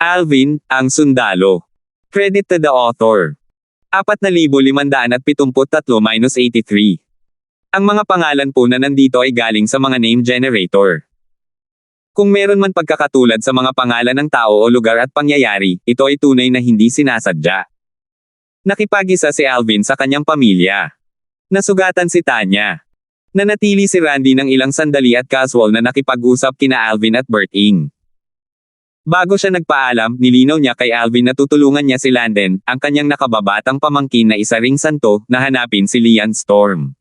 Alvin, ang sundalo. Credit to the author. 4,573-83. Ang mga pangalan po na nandito ay galing sa mga name generator. Kung meron man pagkakatulad sa mga pangalan ng tao o lugar at pangyayari, ito ay tunay na hindi sinasadya. Nakipag-isa si Alvin sa kanyang pamilya. Nasugatan si Tanya. Nanatili si Randy ng ilang sandali at casual na nakipag-usap kina Alvin at Berting. Bago siya nagpaalam, nilinaw niya kay Alvin na tutulungan niya si Landon, ang kanyang nakababatang pamangkin na isa ring santo, na hanapin si Lian Storm.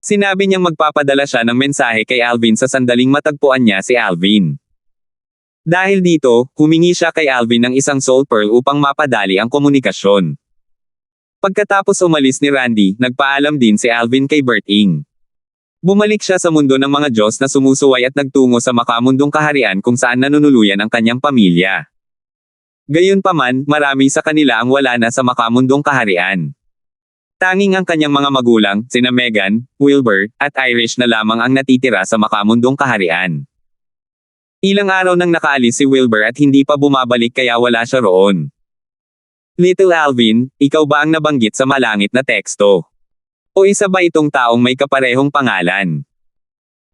Sinabi niyang magpapadala siya ng mensahe kay Alvin sa sandaling matagpuan niya si Alvin. Dahil dito, humingi siya kay Alvin ng isang soul pearl upang mapadali ang komunikasyon. Pagkatapos umalis ni Randy, nagpaalam din si Alvin kay Berting. Bumalik siya sa mundo ng mga Diyos na sumusuway at nagtungo sa makamundong kaharian kung saan nanunuluyan ang kanyang pamilya. Gayunpaman, marami sa kanila ang wala na sa makamundong kaharian. Tanging ang kanyang mga magulang, sina Megan, Wilbur, at Irish na lamang ang natitira sa makamundong kaharian. Ilang araw nang nakaalis si Wilbur at hindi pa bumabalik kaya wala siya roon. Little Alvin, ikaw ba ang nabanggit sa malangit na teksto? O isa ba itong taong may kaparehong pangalan?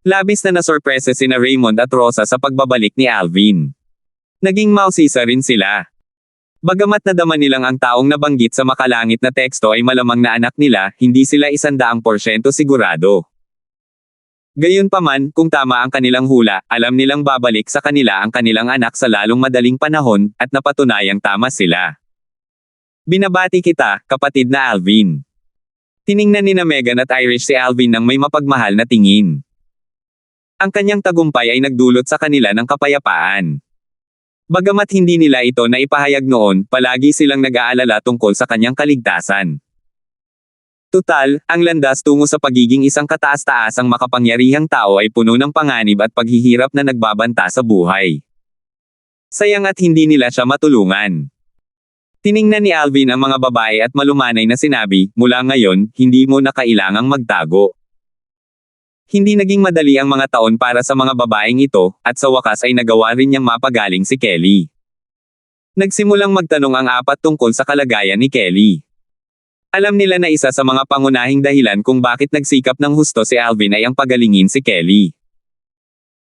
Labis na nasorpresa sina Raymond at Rosa sa pagbabalik ni Alvin. Naging mausisa rin sila. Bagamat nadama nilang ang taong nabanggit sa makalangit na teksto ay malamang na anak nila, hindi sila 100% sigurado. Gayunpaman, kung tama ang kanilang hula, alam nilang babalik sa kanila ang kanilang anak sa lalong madaling panahon, at napatunayang tama sila. Binabati kita, kapatid na Alvin. Tiningnan ni na Megan at Irish si Alvin ng may mapagmahal na tingin. Ang kanyang tagumpay ay nagdulot sa kanila ng kapayapaan. Bagamat hindi nila ito naipahayag noon, palagi silang nag-aalala tungkol sa kanyang kaligtasan. Tutal, ang landas tungo sa pagiging isang kataas-taasang makapangyarihang tao ay puno ng panganib at paghihirap na nagbabanta sa buhay. Sayang at hindi nila siya matulungan. Tiningnan ni Alvin ang mga babae at malumanay na sinabi, mula ngayon, hindi mo na kailangang magtago. Hindi naging madali ang mga taon para sa mga babaeng ito, at sa wakas ay nagawa rin niyang mapagaling si Kelly. Nagsimulang magtanong ang apat tungkol sa kalagayan ni Kelly. Alam nila na isa sa mga pangunahing dahilan kung bakit nagsikap ng husto si Alvin ay ang pagalingin si Kelly.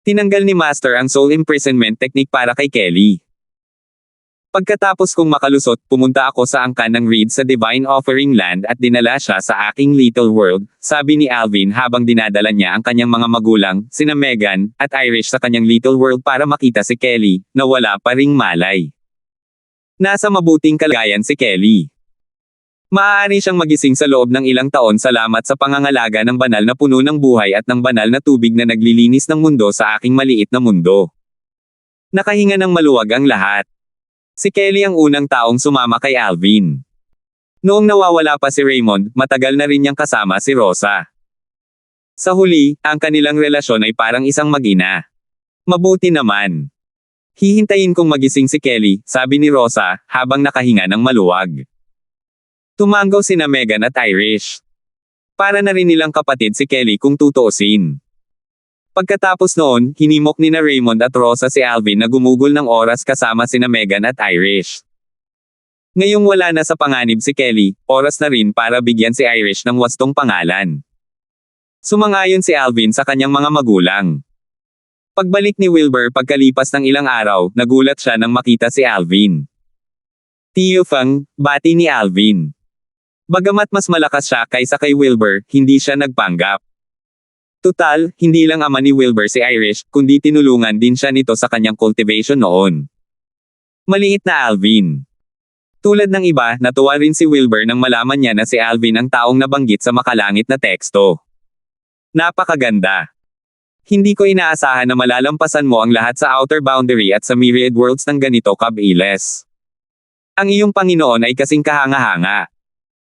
Tinanggal ni Master ang soul imprisonment technique para kay Kelly. Pagkatapos kong makalusot, pumunta ako sa angkan ng Reed sa Divine Offering Land at dinala siya sa aking little world, sabi ni Alvin habang dinadala niya ang kanyang mga magulang, sina Megan, at Irish sa kanyang little world para makita si Kelly, na wala pa ring malay. Nasa mabuting kalagayan si Kelly. Maaari siyang magising sa loob ng ilang taon salamat sa pangangalaga ng banal na puno ng buhay at ng banal na tubig na naglilinis ng mundo sa aking maliit na mundo. Nakahinga ng maluwag ang lahat. Si Kelly ang unang taong sumama kay Alvin. Noong nawawala pa si Raymond, matagal na rin niyang kasama si Rosa. Sa huli, ang kanilang relasyon ay parang isang mag-ina. Mabuti naman. Hihintayin kong magising si Kelly, sabi ni Rosa, habang nakahinga ng maluwag. Tumanggaw sina Megan at Irish. Para na rin nilang kapatid si Kelly kung tutuusin. Pagkatapos noon, hinimok ni na Raymond at Rosa si Alvin na gumugol ng oras kasama sina Megan at Irish. Ngayong wala na sa panganib si Kelly, oras na rin para bigyan si Irish ng wastong pangalan. Sumangayon si Alvin sa kanyang mga magulang. Pagbalik ni Wilbur pagkalipas ng ilang araw, nagulat siya nang makita si Alvin. Tio Feng, bati ni Alvin. Bagamat mas malakas siya kaysa kay Wilbur, hindi siya nagpanggap. Tutal, hindi lang ama ni Wilbur si Irish, kundi tinulungan din siya nito sa kanyang cultivation noon. Maliit na Alvin. Tulad ng iba, natuwa rin si Wilbur nang malaman niya na si Alvin ang taong nabanggit sa makalangit na teksto. Napakaganda. Hindi ko inaasahan na malalampasan mo ang lahat sa outer boundary at sa myriad worlds ng ganito kabilis. Ang iyong Panginoon ay kasing kahanga-hanga.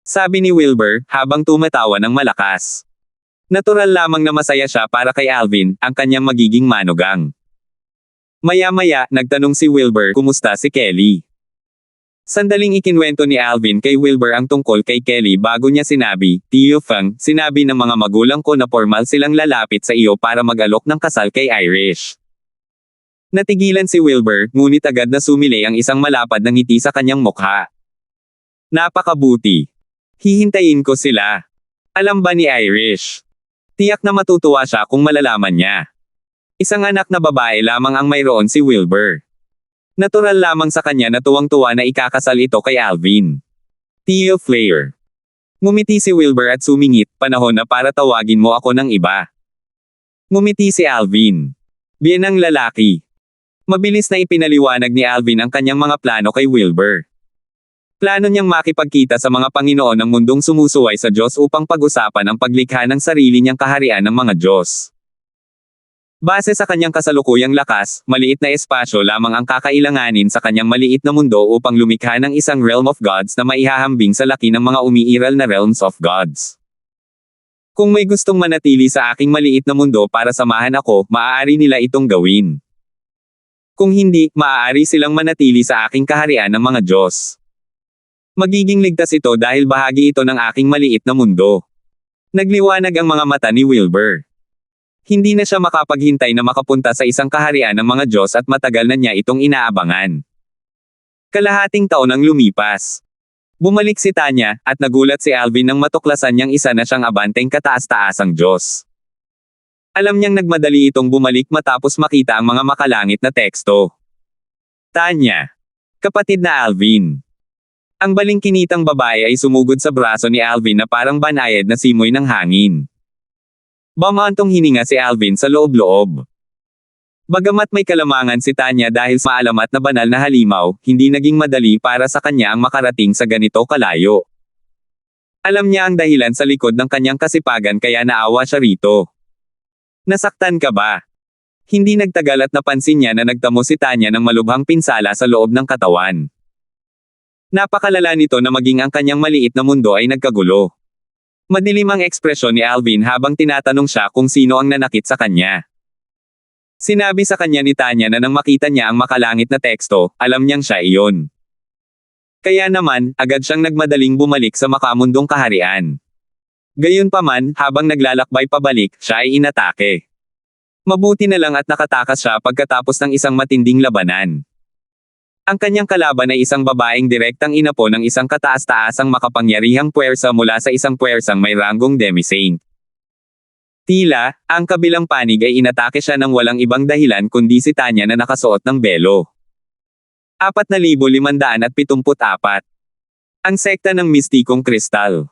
Sabi ni Wilbur, habang tumatawa ng malakas. Natural lamang na masaya siya para kay Alvin, ang kanyang magiging manugang. Maya-maya, nagtanong si Wilbur, kumusta si Kelly? Sandaling ikinwento ni Alvin kay Wilbur ang tungkol kay Kelly bago niya sinabi, Tio Feng, sinabi ng mga magulang ko na formal silang lalapit sa iyo para mag-alok ng kasal kay Irish. Natigilan si Wilbur, ngunit agad na sumili ang isang malapad na ngiti sa kanyang mukha. Napakabuti. Hihintayin ko sila. Alam ba ni Irish? Tiyak na matutuwa siya kung malalaman niya. Isang anak na babae lamang ang mayroon si Wilbur. Natural lamang sa kanya na tuwang-tuwa na ikakasal ito kay Alvin. Theo Flair. Ngumiti si Wilbur at sumingit, panahon na para tawagin mo ako ng iba. Ngumiti si Alvin. Bien ang lalaki. Mabilis na ipinaliwanag ni Alvin ang kanyang mga plano kay Wilbur. Plano niyang makipagkita sa mga Panginoon ng mundong sumusuway sa Diyos upang pag-usapan ang paglikha ng sarili niyang kaharian ng mga Diyos. Base sa kanyang kasalukuyang lakas, maliit na espasyo lamang ang kakailanganin sa kanyang maliit na mundo upang lumikha ng isang realm of gods na maihahambing sa laki ng mga umiiral na realms of gods. Kung may gustong manatili sa aking maliit na mundo para samahan ako, maaari nila itong gawin. Kung hindi, maaari silang manatili sa aking kaharian ng mga Diyos. Magiging ligtas ito dahil bahagi ito ng aking maliit na mundo. Nagliwanag ang mga mata ni Wilbur. Hindi na siya makapaghintay na makapunta sa isang kaharian ng mga Diyos at matagal na niya itong inaabangan. Kalahating taon ang lumipas. Bumalik si Tanya, at nagulat si Alvin nang matuklasan niyang isa na siyang abanteng kataas-taasang Diyos. Alam niyang nagmadali itong bumalik matapos makita ang mga makalangit na teksto. Tanya. Kapatid na Alvin. Ang balingkinitang babae ay sumugod sa braso ni Alvin na parang banayad na simoy ng hangin. Bumantong hininga si Alvin sa loob-loob. Bagamat may kalamangan si Tanya dahil sa maalamat na banal na halimaw, hindi naging madali para sa kanya ang makarating sa ganito kalayo. Alam niya ang dahilan sa likod ng kanyang kasipagan kaya naawa siya rito. Nasaktan ka ba? Hindi nagtagal at napansin niya na nagtamo si Tanya ng malubhang pinsala sa loob ng katawan. Napakalala nito na maging ang kanyang maliit na mundo ay nagkagulo. Madilim ang ekspresyon ni Alvin habang tinatanong siya kung sino ang nanakit sa kanya. Sinabi sa kanya ni Tanya na nang makita niya ang makalangit na teksto, alam niyang siya iyon. Kaya naman, agad siyang nagmadaling bumalik sa makamundong kaharian. Gayunpaman, habang naglalakbay pabalik, siya ay inatake. Mabuti na lang at nakatakas siya pagkatapos ng isang matinding labanan. Ang kanyang kalaban ay isang babaeng direktang inapo ng isang kataas-taasang makapangyarihang puwersa mula sa isang puwersang may ranggong demi-saint. Tila, ang kabilang panig ay inatake siya ng walang ibang dahilan kundi si Tanya na nakasuot ng belo. 4,574. Ang sekta ng mistikong kristal.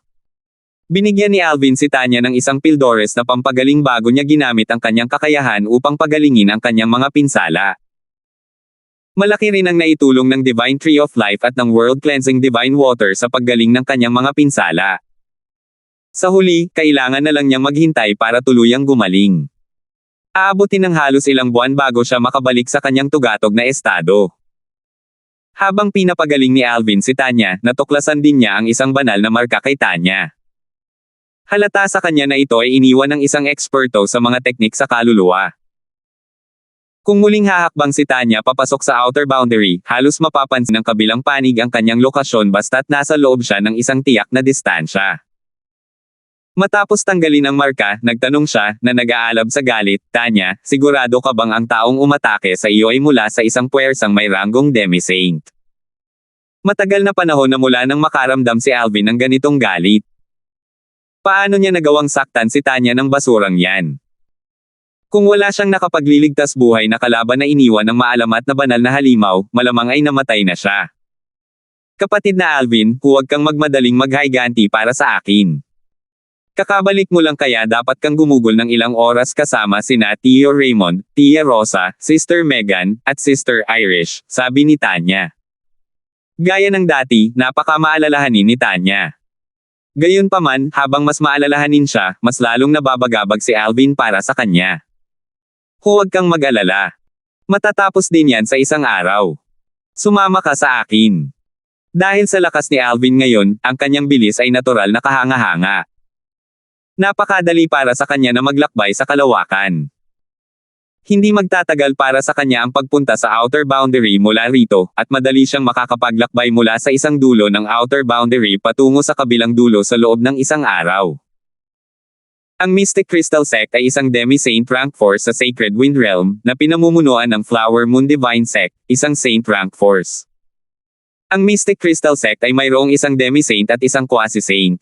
Binigyan ni Alvin si Tanya ng isang pildores na pampagaling bago niya ginamit ang kanyang kakayahan upang pagalingin ang kanyang mga pinsala. Malaki rin ang naitulong ng Divine Tree of Life at ng World Cleansing Divine Water sa paggaling ng kanyang mga pinsala. Sa huli, kailangan na lang niyang maghintay para tuluyang gumaling. Aabutin ng halos ilang buwan bago siya makabalik sa kanyang tugatog na estado. Habang pinapagaling ni Alvin si Tanya, natuklasan din niya ang isang banal na marka kay Tanya. Halata sa kanya na ito ay iniwan ng isang eksperto sa mga teknik sa kaluluwa. Kung muling hahakbang si Tanya papasok sa outer boundary, halos mapapansin ng kabilang panig ang kanyang lokasyon basta't nasa loob siya ng isang tiyak na distansya. Matapos tanggalin ang marka, nagtanong siya, na nag-aalab sa galit, Tanya, sigurado ka bang ang taong umatake sa iyo ay mula sa isang puwersang may ranggong demi-saint? Matagal na panahon na mula nang makaramdam si Alvin ng ganitong galit. Paano niya nagawang saktan si Tanya ng basurang yan? Kung wala siyang nakapagliligtas buhay na kalaban na iniwan ng maalamat na banal na halimaw, malamang ay namatay na siya. Kapatid na Alvin, huwag kang magmadaling maghayganti para sa akin. Kakabalik mo lang kaya dapat kang gumugol ng ilang oras kasama sina Tio Raymond, Tia Rosa, Sister Megan, at Sister Irish, sabi ni Tanya. Gaya ng dati, napakamaalalahanin ni Tanya. Gayunpaman, habang mas maalalahanin siya, mas lalong nababagabag si Alvin para sa kanya. Huwag kang mag-alala. Matatapos din yan sa isang araw. Sumama ka sa akin. Dahil sa lakas ni Alvin ngayon, ang kanyang bilis ay natural na kahanga-hanga. Napakadali para sa kanya na maglakbay sa kalawakan. Hindi magtatagal para sa kanya ang pagpunta sa outer boundary mula rito, at madali siyang makakapaglakbay mula sa isang dulo ng outer boundary patungo sa kabilang dulo sa loob ng isang araw. Ang Mystic Crystal Sect ay isang demi-saint rank force sa Sacred Wind Realm, na pinamumunuan ng Flower Moon Divine Sect, isang saint rank force. Ang Mystic Crystal Sect ay mayroong isang demi-saint at isang quasi-saint.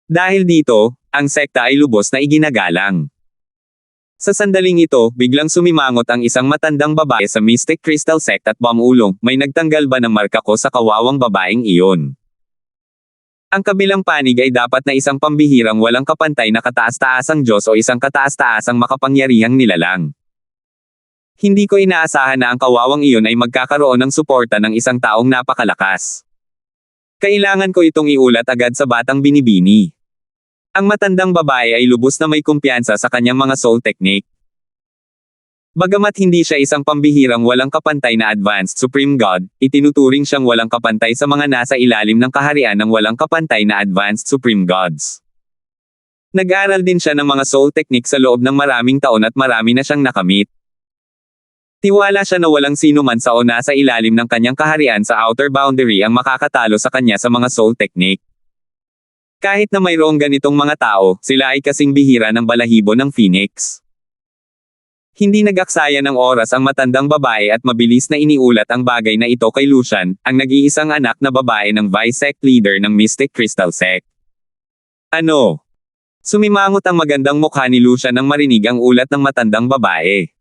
Dahil dito, ang sekta ay lubos na iginagalang. Sa sandaling ito, biglang sumimangot ang isang matandang babae sa Mystic Crystal Sect at bamulong, may nagtanggal ba ng marka ko sa kawawang babaeng iyon? Ang kabilang panig ay dapat na isang pambihirang walang kapantay na kataas-taasang Diyos o isang kataas-taasang makapangyarihang nilalang. Hindi ko inaasahan na ang kawawang iyon ay magkakaroon ng suporta ng isang taong napakalakas. Kailangan ko itong iulat agad sa batang binibini. Ang matandang babae ay lubos na may kumpiyansa sa kanyang mga soul technique. Bagamat hindi siya isang pambihirang walang kapantay na advanced Supreme God, itinuturing siyang walang kapantay sa mga nasa ilalim ng kaharian ng walang kapantay na advanced Supreme Gods. Nag-aral din siya ng mga soul technique sa loob ng maraming taon at marami na siyang nakamit. Tiwala siya na walang sino man sa o nasa ilalim ng kanyang kaharian sa outer boundary ang makakatalo sa kanya sa mga soul technique. Kahit na mayroong ganitong mga tao, sila ay kasing bihira ng balahibo ng Phoenix. Hindi nag-aksaya ng oras ang matandang babae at mabilis na iniulat ang bagay na ito kay Lucian, ang nag-iisang anak na babae ng Vice Sect Leader ng Mystic Crystal Sect. Ano? Sumimangot ang magandang mukha ni Lucian nang marinig ang ulat ng matandang babae.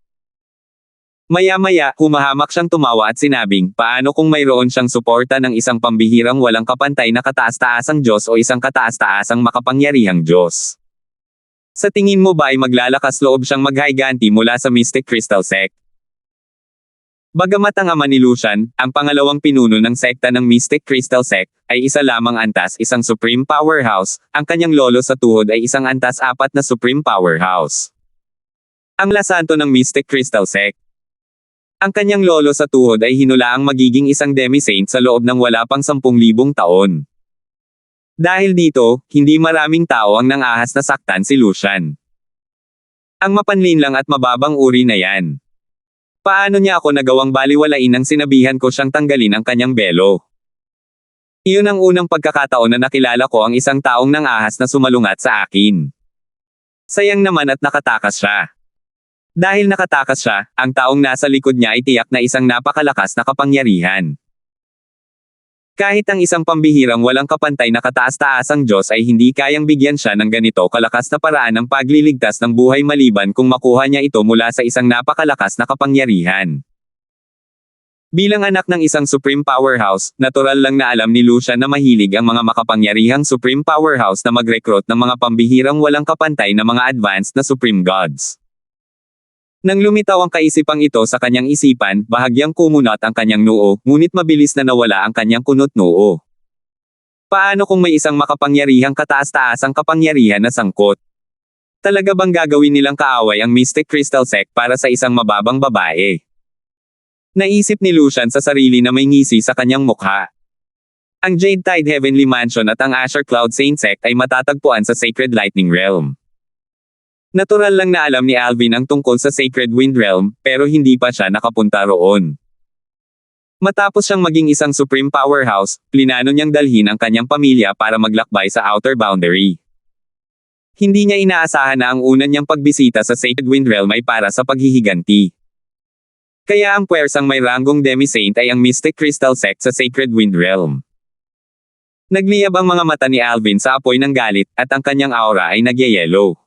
Maya-maya, humahamak siyang tumawa at sinabing, paano kung mayroon siyang suporta ng isang pambihirang walang kapantay na kataas-taasang Diyos o isang kataas-taasang makapangyarihang Diyos? Sa tingin mo ba ay maglalakas loob siyang maghiganti mula sa Mystic Crystal Sect? Bagamat ang ama ni Lucian, ang pangalawang pinuno ng sekta ng Mystic Crystal Sect, ay isa lamang antas isang Supreme Powerhouse, ang kanyang lolo sa tuhod ay isang antas apat na Supreme Powerhouse. Ang lasanto ng Mystic Crystal Sect. Ang kanyang lolo sa tuhod ay hinulaang magiging isang demi-saint sa loob ng wala pang 10,000 taon. Dahil dito, hindi maraming tao ang nangahas na saktan si Lucian. Ang mapanlinlang at mababang uri na yan. Paano niya ako nagawang baliwalain nang sinabihan ko siyang tanggalin ang kanyang belo? Iyon ang unang pagkakataon na nakilala ko ang isang taong nangahas na sumalungat sa akin. Sayang naman at nakatakas siya. Dahil nakatakas siya, ang taong nasa likod niya ay tiyak na isang napakalakas na kapangyarihan. Kahit ang isang pambihirang walang kapantay na kataas-taasang Diyos ay hindi kayang bigyan siya ng ganito kalakas na paraan ng pagliligtas ng buhay maliban kung makuha niya ito mula sa isang napakalakas na kapangyarihan. Bilang anak ng isang Supreme Powerhouse, natural lang na alam ni Lucian na mahilig ang mga makapangyarihang Supreme Powerhouse na mag-recruit ng mga pambihirang walang kapantay na mga advanced na Supreme Gods. Nang lumitaw ang kaisipang ito sa kanyang isipan, bahagyang kumunat ang kanyang noo, ngunit mabilis na nawala ang kanyang kunot noo. Paano kung may isang makapangyarihang kataas-taasang kapangyarihan na sangkot? Talaga bang gagawin nilang kaaway ang Mystic Crystal Sect para sa isang mababang babae? Naisip ni Lucian sa sarili na may ngisi sa kanyang mukha. Ang Jade Tide Heavenly Mansion at ang Asher Cloud Saint Sect ay matatagpuan sa Sacred Lightning Realm. Natural lang na alam ni Alvin ang tungkol sa Sacred Wind Realm, pero hindi pa siya nakapunta roon. Matapos siyang maging isang Supreme Powerhouse, plinano niyang dalhin ang kanyang pamilya para maglakbay sa outer boundary. Hindi niya inaasahan na ang una niyang pagbisita sa Sacred Wind Realm ay para sa paghihiganti. Kaya ang puwersang may ranggong demi-saint ay ang Mystic Crystal Sect sa Sacred Wind Realm. Nagliyab ang mga mata ni Alvin sa apoy ng galit, at ang kanyang aura ay nagyayelo.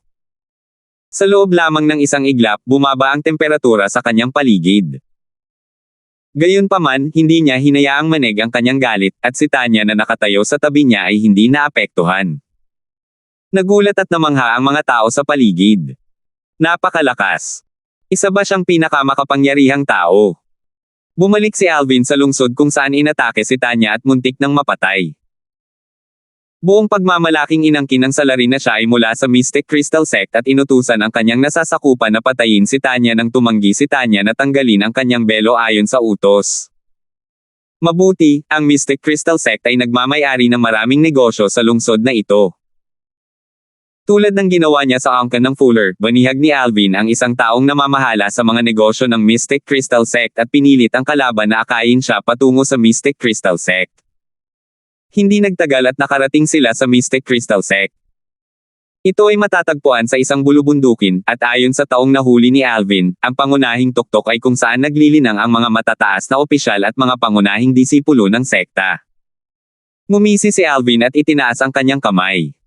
Sa loob lamang ng isang iglap, bumaba ang temperatura sa kanyang paligid. Gayunpaman, hindi niya hinayaang manig ang kanyang galit, at si Tanya na nakatayo sa tabi niya ay hindi naapektuhan. Nagulat at namangha ang mga tao sa paligid. Napakalakas. Isa ba siyang pinakamakapangyarihang tao? Bumalik si Alvin sa lungsod kung saan inatake si Tanya at muntik nang mapatay. Buong pagmamalaking inangkin ng salarin na siya ay mula sa Mystic Crystal Sect at inutusan ang kanyang nasasakupan na patayin si Tanya nang tumanggi si Tanya na tanggalin ang kanyang belo ayon sa utos. Mabuti, ang Mystic Crystal Sect ay nagmamay-ari ng maraming negosyo sa lungsod na ito. Tulad ng ginawa niya sa angkan ng Fuller, banihag ni Alvin ang isang taong namamahala sa mga negosyo ng Mystic Crystal Sect at pinilit ang kalaban na akayin siya patungo sa Mystic Crystal Sect. Hindi nagtagal at nakarating sila sa Mystic Crystal Sect. Ito ay matatagpuan sa isang bulubundukin, at ayon sa taong nahuli ni Alvin, ang pangunahing tuktok ay kung saan naglilinang ang mga matataas na opisyal at mga pangunahing disipulo ng sekta. Ngumisi si Alvin at itinaas ang kanyang kamay.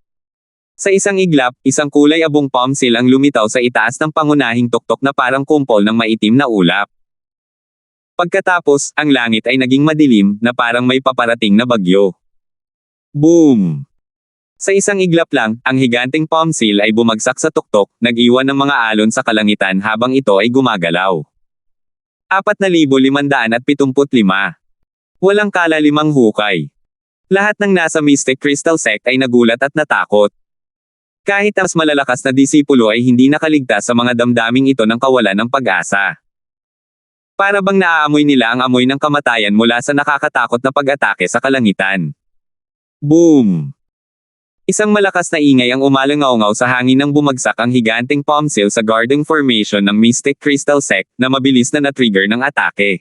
Sa isang iglap, isang kulay abong palm seal ang lumitaw sa itaas ng pangunahing tuktok na parang kumpol ng maitim na ulap. Pagkatapos, ang langit ay naging madilim, na parang may paparating na bagyo. Boom! Sa isang iglap lang, ang higanteng palm seal ay bumagsak sa tuktok, nag-iwan ng mga alon sa kalangitan habang ito ay gumagalaw. 4,575. Walang kalalimang hukay. Lahat ng nasa Mystic Crystal Sect ay nagulat at natakot. Kahit ang mas malalakas na disipulo ay hindi nakaligtas sa mga damdaming ito ng kawalan ng pag-asa. Para bang naaamoy nila ang amoy ng kamatayan mula sa nakakatakot na pag-atake sa kalangitan. Boom! Isang malakas na ingay ang umalangaw-ngaw sa hangin nang bumagsak ang higanteng palm seal sa guarding formation ng Mystic Crystal Sect, na mabilis na na-trigger ng atake.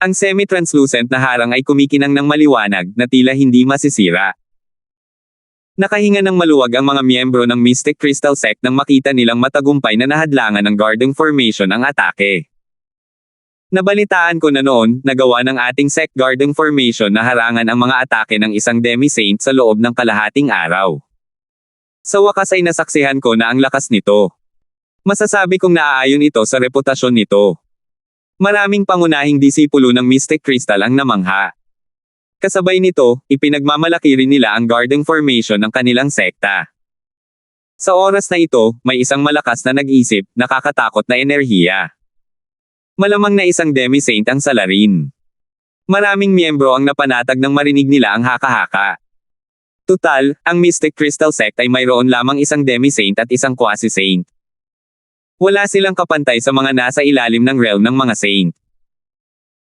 Ang semi-translucent na harang ay kumikinang ng maliwanag, na tila hindi masisira. Nakahinga ng maluwag ang mga miyembro ng Mystic Crystal Sect nang makita nilang matagumpay na nahadlangan ng guarding formation ang atake. Nabalitaan ko na noon, nagawa ng ating sect guarding formation na harangan ang mga atake ng isang demi-saint sa loob ng kalahating araw. Sa wakas ay nasaksihan ko na ang lakas nito. Masasabi kong naaayon ito sa reputasyon nito. Maraming pangunahing disipulo ng Mystic Crystal ang namangha. Kasabay nito, ipinagmamalaki rin nila ang guarding formation ng kanilang sekta. Sa oras na ito, may isang malakas na nag-isip, nakakatakot na enerhiya. Malamang na isang demi-saint ang salarin. Maraming miyembro ang napanatag nang marinig nila ang haka-haka. Tutal, ang Mystic Crystal Sect ay mayroon lamang isang demi-saint at isang quasi-saint. Wala silang kapantay sa mga nasa ilalim ng realm ng mga saint.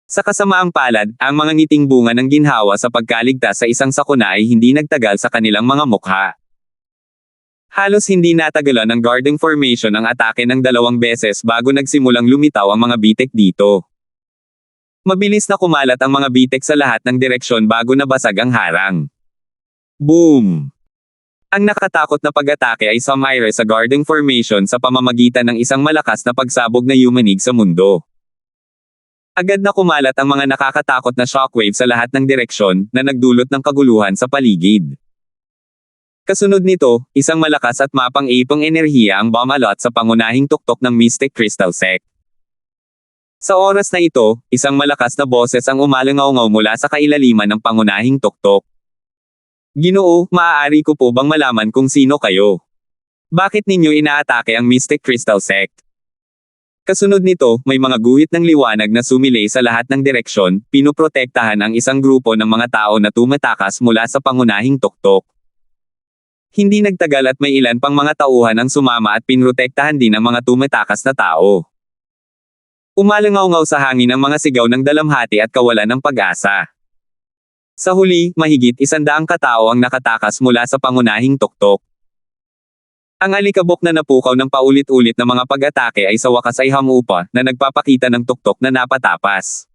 Sa kasamaang palad, ang mga ngiting bunga ng ginhawa sa pagkaligtas sa isang sakuna ay hindi nagtagal sa kanilang mga mukha. Halos hindi natagalan ng guarding formation ang atake ng 2 beses bago nagsimulang lumitaw ang mga bitek dito. Mabilis na kumalat ang mga bitek sa lahat ng direksyon bago nabasag ang harang. Boom! Ang nakatakot na pag-atake ay sumire sa guarding formation sa pamamagitan ng isang malakas na pagsabog na yumanig sa mundo. Agad na kumalat ang mga nakakatakot na shockwave sa lahat ng direksyon, na nagdulot ng kaguluhan sa paligid. Kasunod nito, isang malakas at mapang-ipong enerhiya ang bumalot sa pangunahing tuktok ng Mystic Crystal Sect. Sa oras na ito, isang malakas na boses ang umalangaw-ngaw mula sa kailaliman ng pangunahing tuktok. Ginoo, maaari ko po bang malaman kung sino kayo? Bakit ninyo inaatake ang Mystic Crystal Sect? Kasunod nito, may mga guhit ng liwanag na sumilay sa lahat ng direksyon, pinoprotektahan ang isang grupo ng mga tao na tumatakas mula sa pangunahing tuktok. Hindi nagtagal at may ilan pang mga tauhan ang sumama at pinrotektahan din ang mga tumatakas na tao. Umalangaw-ngaw sa hangin ang mga sigaw ng dalamhati at kawalan ng pag-asa. Sa huli, mahigit 100 katao ang nakatakas mula sa pangunahing tuktok. Ang alikabok na napukaw ng paulit-ulit na mga pag-atake ay sa wakas ay hamupa, na nagpapakita ng tuktok na napatapas.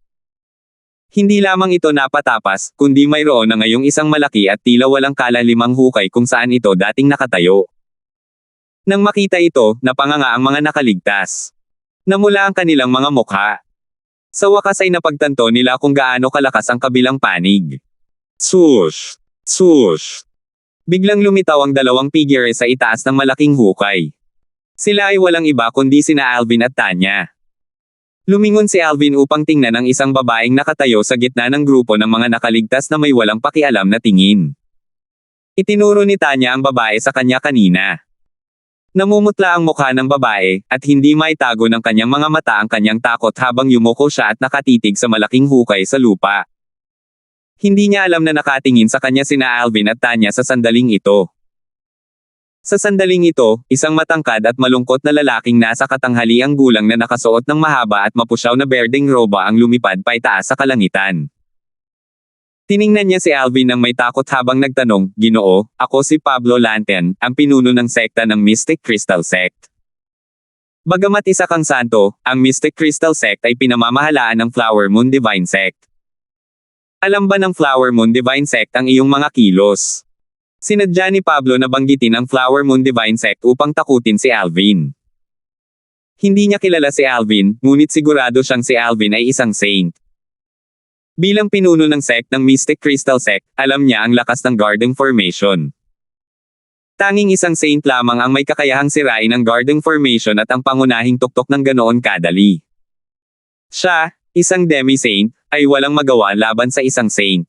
Hindi lamang ito napatapas, kundi mayroon na ngayong isang malaki at tila walang kalalimang hukay kung saan ito dating nakatayo. Nang makita ito, napanganga ang mga nakaligtas. Namula ang kanilang mga mukha. Sa wakas ay napagtanto nila kung gaano kalakas ang kabilang panig. Swoosh! Swoosh! Biglang lumitaw ang 2 figure sa itaas ng malaking hukay. Sila ay walang iba kundi sina Alvin at Tanya. Lumingon si Alvin upang tingnan ang isang babaeng nakatayo sa gitna ng grupo ng mga nakaligtas na may walang pakialam na tingin. Itinuro ni Tanya ang babae sa kanya kanina. Namumutla ang mukha ng babae, at hindi maitago ng kanyang mga mata ang kanyang takot habang yumuko siya at nakatitig sa malaking hukay sa lupa. Hindi niya alam na nakatingin sa kanya sina Alvin at Tanya sa sandaling ito. Sa sandaling ito, isang matangkad at malungkot na lalaking nasa katanghaliang gulang na nakasuot ng mahaba at mapusyaw na berdeng roba ang lumipad paitaas sa kalangitan. Tiningnan niya si Alvin nang may takot habang nagtanong, "Ginoo, ako si Pablo Lanten, ang pinuno ng sekta ng Mystic Crystal Sect." Bagamat isa kang santo, ang Mystic Crystal Sect ay pinamamahalaan ng Flower Moon Divine Sect. Alam ba ng Flower Moon Divine Sect ang iyong mga kilos? Sinadya ni Pablo na banggitin ang Flower Moon Divine Sect upang takutin si Alvin. Hindi niya kilala si Alvin, ngunit sigurado siyang si Alvin ay isang saint. Bilang pinuno ng sect ng Mystic Crystal Sect, alam niya ang lakas ng Garden Formation. Tanging isang saint lamang ang may kakayahang sirain ang Garden Formation at ang pangunahing tuktok ng ganoon kadali. Siya, isang demi-saint, ay walang magawa laban sa isang saint.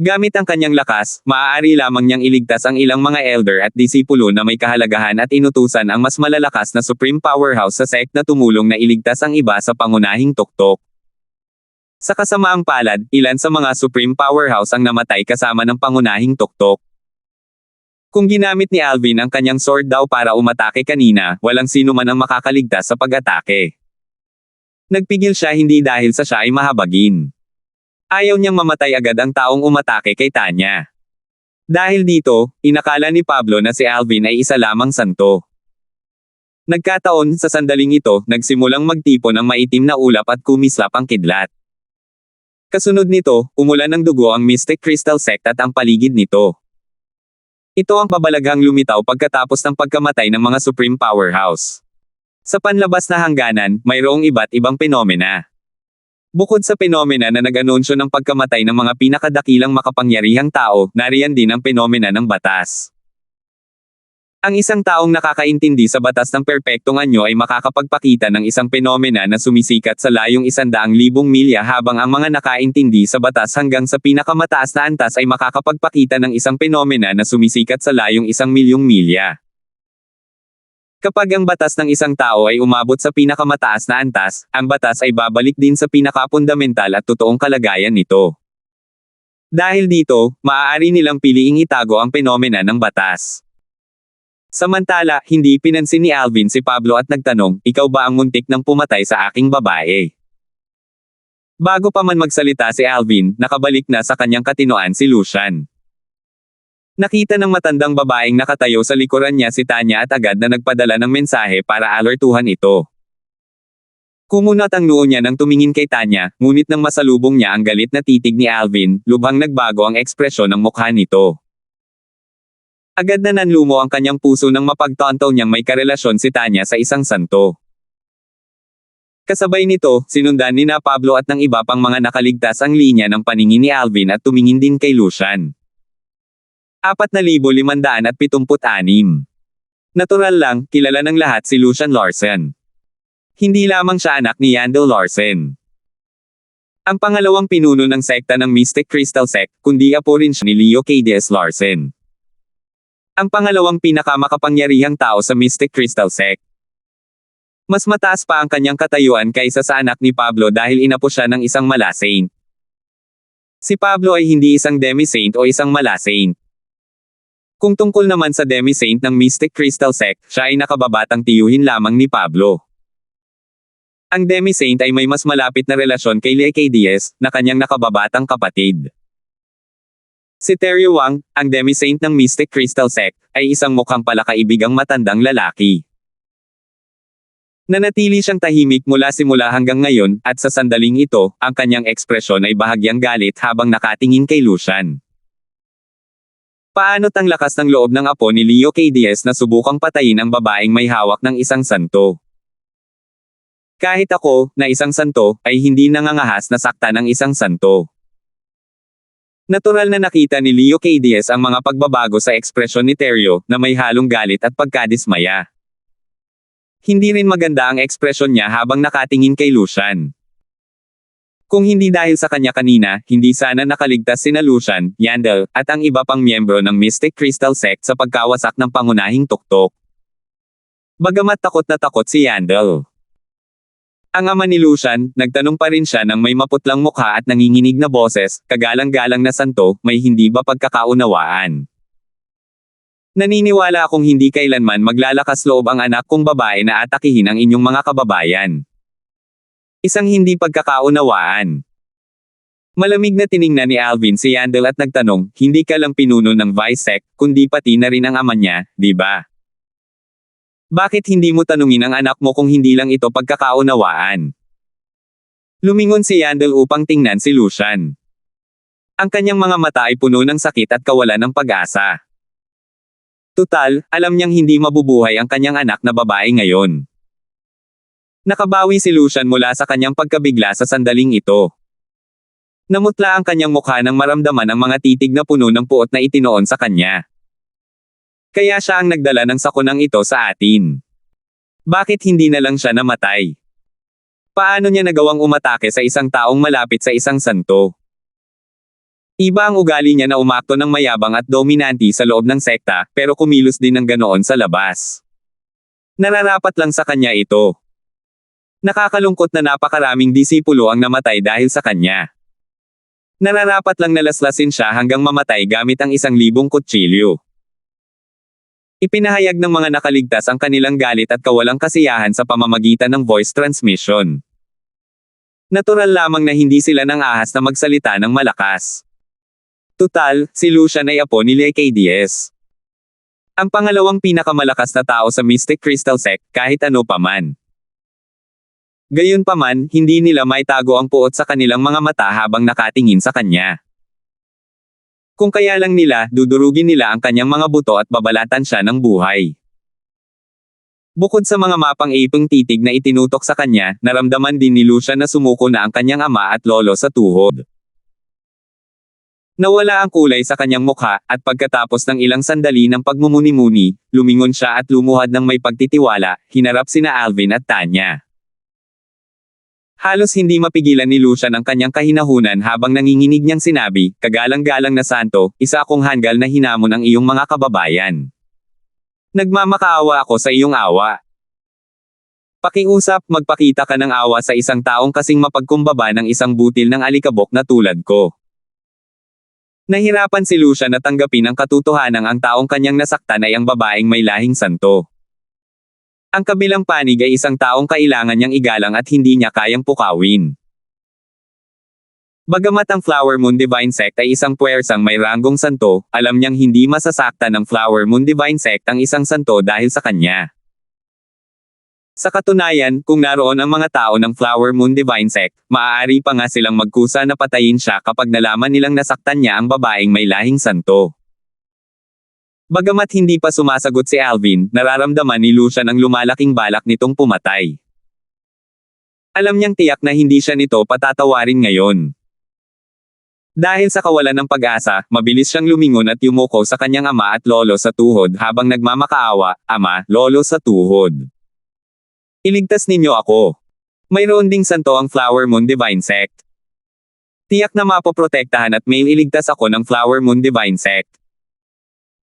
Gamit ang kanyang lakas, maaari lamang niyang iligtas ang ilang mga elder at disipulo na may kahalagahan at inutusan ang mas malalakas na Supreme Powerhouse sa sect na tumulong na iligtas ang iba sa pangunahing tuktok. Sa kasamaang palad, ilan sa mga Supreme Powerhouse ang namatay kasama ng pangunahing tuktok. Kung ginamit ni Alvin ang kanyang sword daw para umatake kanina, walang sino man ang makakaligtas sa pag-atake. Nagpigil siya hindi dahil sa siya ay mahabagin. Ayaw niyang mamatay agad ang taong umatake kay Tanya. Dahil dito, inakala ni Pablo na si Alvin ay isa lamang santo. Nagkataon, sa sandaling ito, nagsimulang magtipon ng maitim na ulap at kumislap ang kidlat. Kasunod nito, umulan ng dugo ang Mystic Crystal Sect at ang paligid nito. Ito ang pabalaghang lumitaw pagkatapos ng pagkamatay ng mga Supreme Powerhouse. Sa panlabas na hangganan, mayroong iba't ibang penomena. Bukod sa penomena na nag-anunsyo ng pagkamatay ng mga pinakadakilang makapangyarihang tao, nariyan din ang penomena ng batas. Ang isang taong nakakaintindi sa batas ng perpektong anyo ay makakapagpakita ng isang penomena na sumisikat sa layong 100,000 milya habang ang mga nakaintindi sa batas hanggang sa pinakamataas na antas ay makakapagpakita ng isang penomena na sumisikat sa layong 1,000,000 milya. Kapag ang batas ng isang tao ay umabot sa pinakamataas na antas, ang batas ay babalik din sa pinakapundamental at totoong kalagayan nito. Dahil dito, maaari nilang piliing itago ang penomena ng batas. Samantala, hindi pinansin ni Alvin si Pablo at nagtanong, "Ikaw ba ang muntik ng pumatay sa aking babae?" Bago pa man magsalita si Alvin, nakabalik na sa kanyang katinoan si Lucian. Nakita ng matandang babaeng nakatayo sa likuran niya si Tanya at agad na nagpadala ng mensahe para alertuhan ito. Kumunat ang noo niya nang tumingin kay Tanya, ngunit nang masalubong niya ang galit na titig ni Alvin, lubhang nagbago ang ekspresyon ng mukha nito. Agad na nanlumo ang kanyang puso nang mapagtanto niyang may karelasyon si Tanya sa isang santo. Kasabay nito, sinundan ni Pablo at ng iba pang mga nakaligtas ang linya ng paningin ni Alvin at tumingin din kay Lucian. 4,576. Natural lang, kilala ng lahat si Lucian Larsen. Hindi lamang siya anak ni Yandel Larsen. Ang pangalawang pinuno ng sekta ng Mystic Crystal Sect, kundi apo rin siya ni Leo KDS Larsen. Ang pangalawang pinakamakapangyarihang tao sa Mystic Crystal Sect. Mas mataas pa ang kanyang katayuan kaysa sa anak ni Pablo dahil inapo siya ng isang mala-saint. Si Pablo ay hindi isang demi-saint o isang mala-saint. Kung tungkol naman sa demi-saint ng Mystic Crystal Sect, siya ay nakababatang tiyuhin lamang ni Pablo. Ang demi-saint ay may mas malapit na relasyon kay Lea KDS, na kanyang nakababatang kapatid. Si Terry Wang, ang demi-saint ng Mystic Crystal Sect, ay isang mukhang palakaibigang matandang lalaki. Nanatili siyang tahimik mula simula hanggang ngayon, at sa sandaling ito, ang kanyang ekspresyon ay bahagyang galit habang nakatingin kay Lucian. Paano't ang lakas ng loob ng apo ni Leo KDS na subukang patayin ang babaeng may hawak ng isang santo? Kahit ako, na isang santo, ay hindi nangangahas na saktan ng isang santo. Natural na nakita ni Leo KDS ang mga pagbabago sa ekspresyon ni Terrio, na may halong galit at pagkadismaya. Hindi rin maganda ang ekspresyon niya habang nakatingin kay Lucian. Kung hindi dahil sa kanya kanina, hindi sana nakaligtas sina Lucian, Yandel, at ang iba pang miyembro ng Mystic Crystal Sect sa pagkawasak ng pangunahing tuktok. Bagamat takot na takot si Yandel. Ang ama ni Lucian, nagtanong pa rin siya ng may maputlang mukha at nanginginig na boses, "Kagalang-galang na santo, may hindi ba pagkakaunawaan? Naniniwala akong hindi kailanman maglalakas loob ang anak kong babae na atakihin ang inyong mga kababayan. Isang hindi pagkakaunawaan." Malamig na tiningnan ni Alvin si Yandel at nagtanong, "Hindi ka lang pinuno ng Vice Sect, kundi pati na rin ang ama niya, di ba? Bakit hindi mo tanungin ang anak mo kung hindi lang ito pagkakaunawaan?" Lumingon si Yandel upang tingnan si Lucian. Ang kanyang mga mata ay puno ng sakit at kawalan ng pag-asa. Tutal, alam niyang hindi mabubuhay ang kanyang anak na babae ngayon. Nakabawi si Lucian mula sa kanyang pagkabigla sa sandaling ito. Namutla ang kanyang mukha nang maramdaman ang mga titig na puno ng puot na itinoon sa kanya. Kaya siya ang nagdala ng sakunang ito sa atin. Bakit hindi na lang siya namatay? Paano niya nagawang umatake sa isang taong malapit sa isang santo? Iba ang ugali niya na umakto ng mayabang at dominanti sa loob ng sekta, pero kumilos din ng ganoon sa labas. Nararapat lang sa kanya ito. Nakakalungkot na napakaraming disipulo ang namatay dahil sa kanya. Nararapat lang nalaslasin siya hanggang mamatay gamit ang 1,000 kutsilyo. Ipinahayag ng mga nakaligtas ang kanilang galit at kawalang kasiyahan sa pamamagitan ng voice transmission. Natural lamang na hindi sila nang ahas na magsalita ng malakas. Tutal, si Lucian ay apo ni Leokadies. Ang pangalawang pinakamalakas na tao sa Mystic Crystal Sect, kahit ano paman. Gayunpaman, hindi nila maitago ang puot sa kanilang mga mata habang nakatingin sa kanya. Kung kaya lang nila, dudurugin nila ang kanyang mga buto at babalatan siya ng buhay. Bukod sa mga mapang ipong titig na itinutok sa kanya, naramdaman din ni Lucian na sumuko na ang kanyang ama at lolo sa tuhod. Nawala ang kulay sa kanyang mukha, at pagkatapos ng ilang sandali ng pagmumuni-muni, lumingon siya at lumuhad ng may pagtitiwala, hinarap sina Alvin at Tanya. Halos hindi mapigilan ni Lucian ang kanyang kahinahunan habang nanginginig niyang sinabi, "Kagalang-galang na santo, isa akong hanggal na hinamon ang iyong mga kababayan. Nagmamakaawa ako sa iyong awa. Pakiusap, magpakita ka ng awa sa isang taong kasing mapagkumbaba ng isang butil ng alikabok na tulad ko." Nahirapan si Lucian na tanggapin ang katotohanang ang taong kanyang nasaktan ay ang babaeng may lahing santo. Ang kabilang panig ay isang taong kailangan niyang igalang at hindi niya kayang pukawin. Bagamat ang Flower Moon Divine Sect ay isang puwersang may ranggong santo, alam niyang hindi masasaktan ng Flower Moon Divine Sect ang isang santo dahil sa kanya. Sa katunayan, kung naroon ang mga tao ng Flower Moon Divine Sect, maaari pa nga silang magkusa na patayin siya kapag nalaman nilang nasaktan niya ang babaeng may lahing santo. Bagamat hindi pa sumasagot si Alvin, nararamdaman ni Lucian ang lumalaking balak nitong pumatay. Alam niyang tiyak na hindi siya nito patatawarin ngayon. Dahil sa kawalan ng pag-asa, mabilis siyang lumingon at yumuko sa kanyang ama at lolo sa tuhod habang nagmamakaawa, "Ama, lolo sa tuhod. Iligtas ninyo ako. Mayroon ding santo ang Flower Moon Divine Sect. Tiyak na mapoprotektahan at may iligtas ako ng Flower Moon Divine Sect."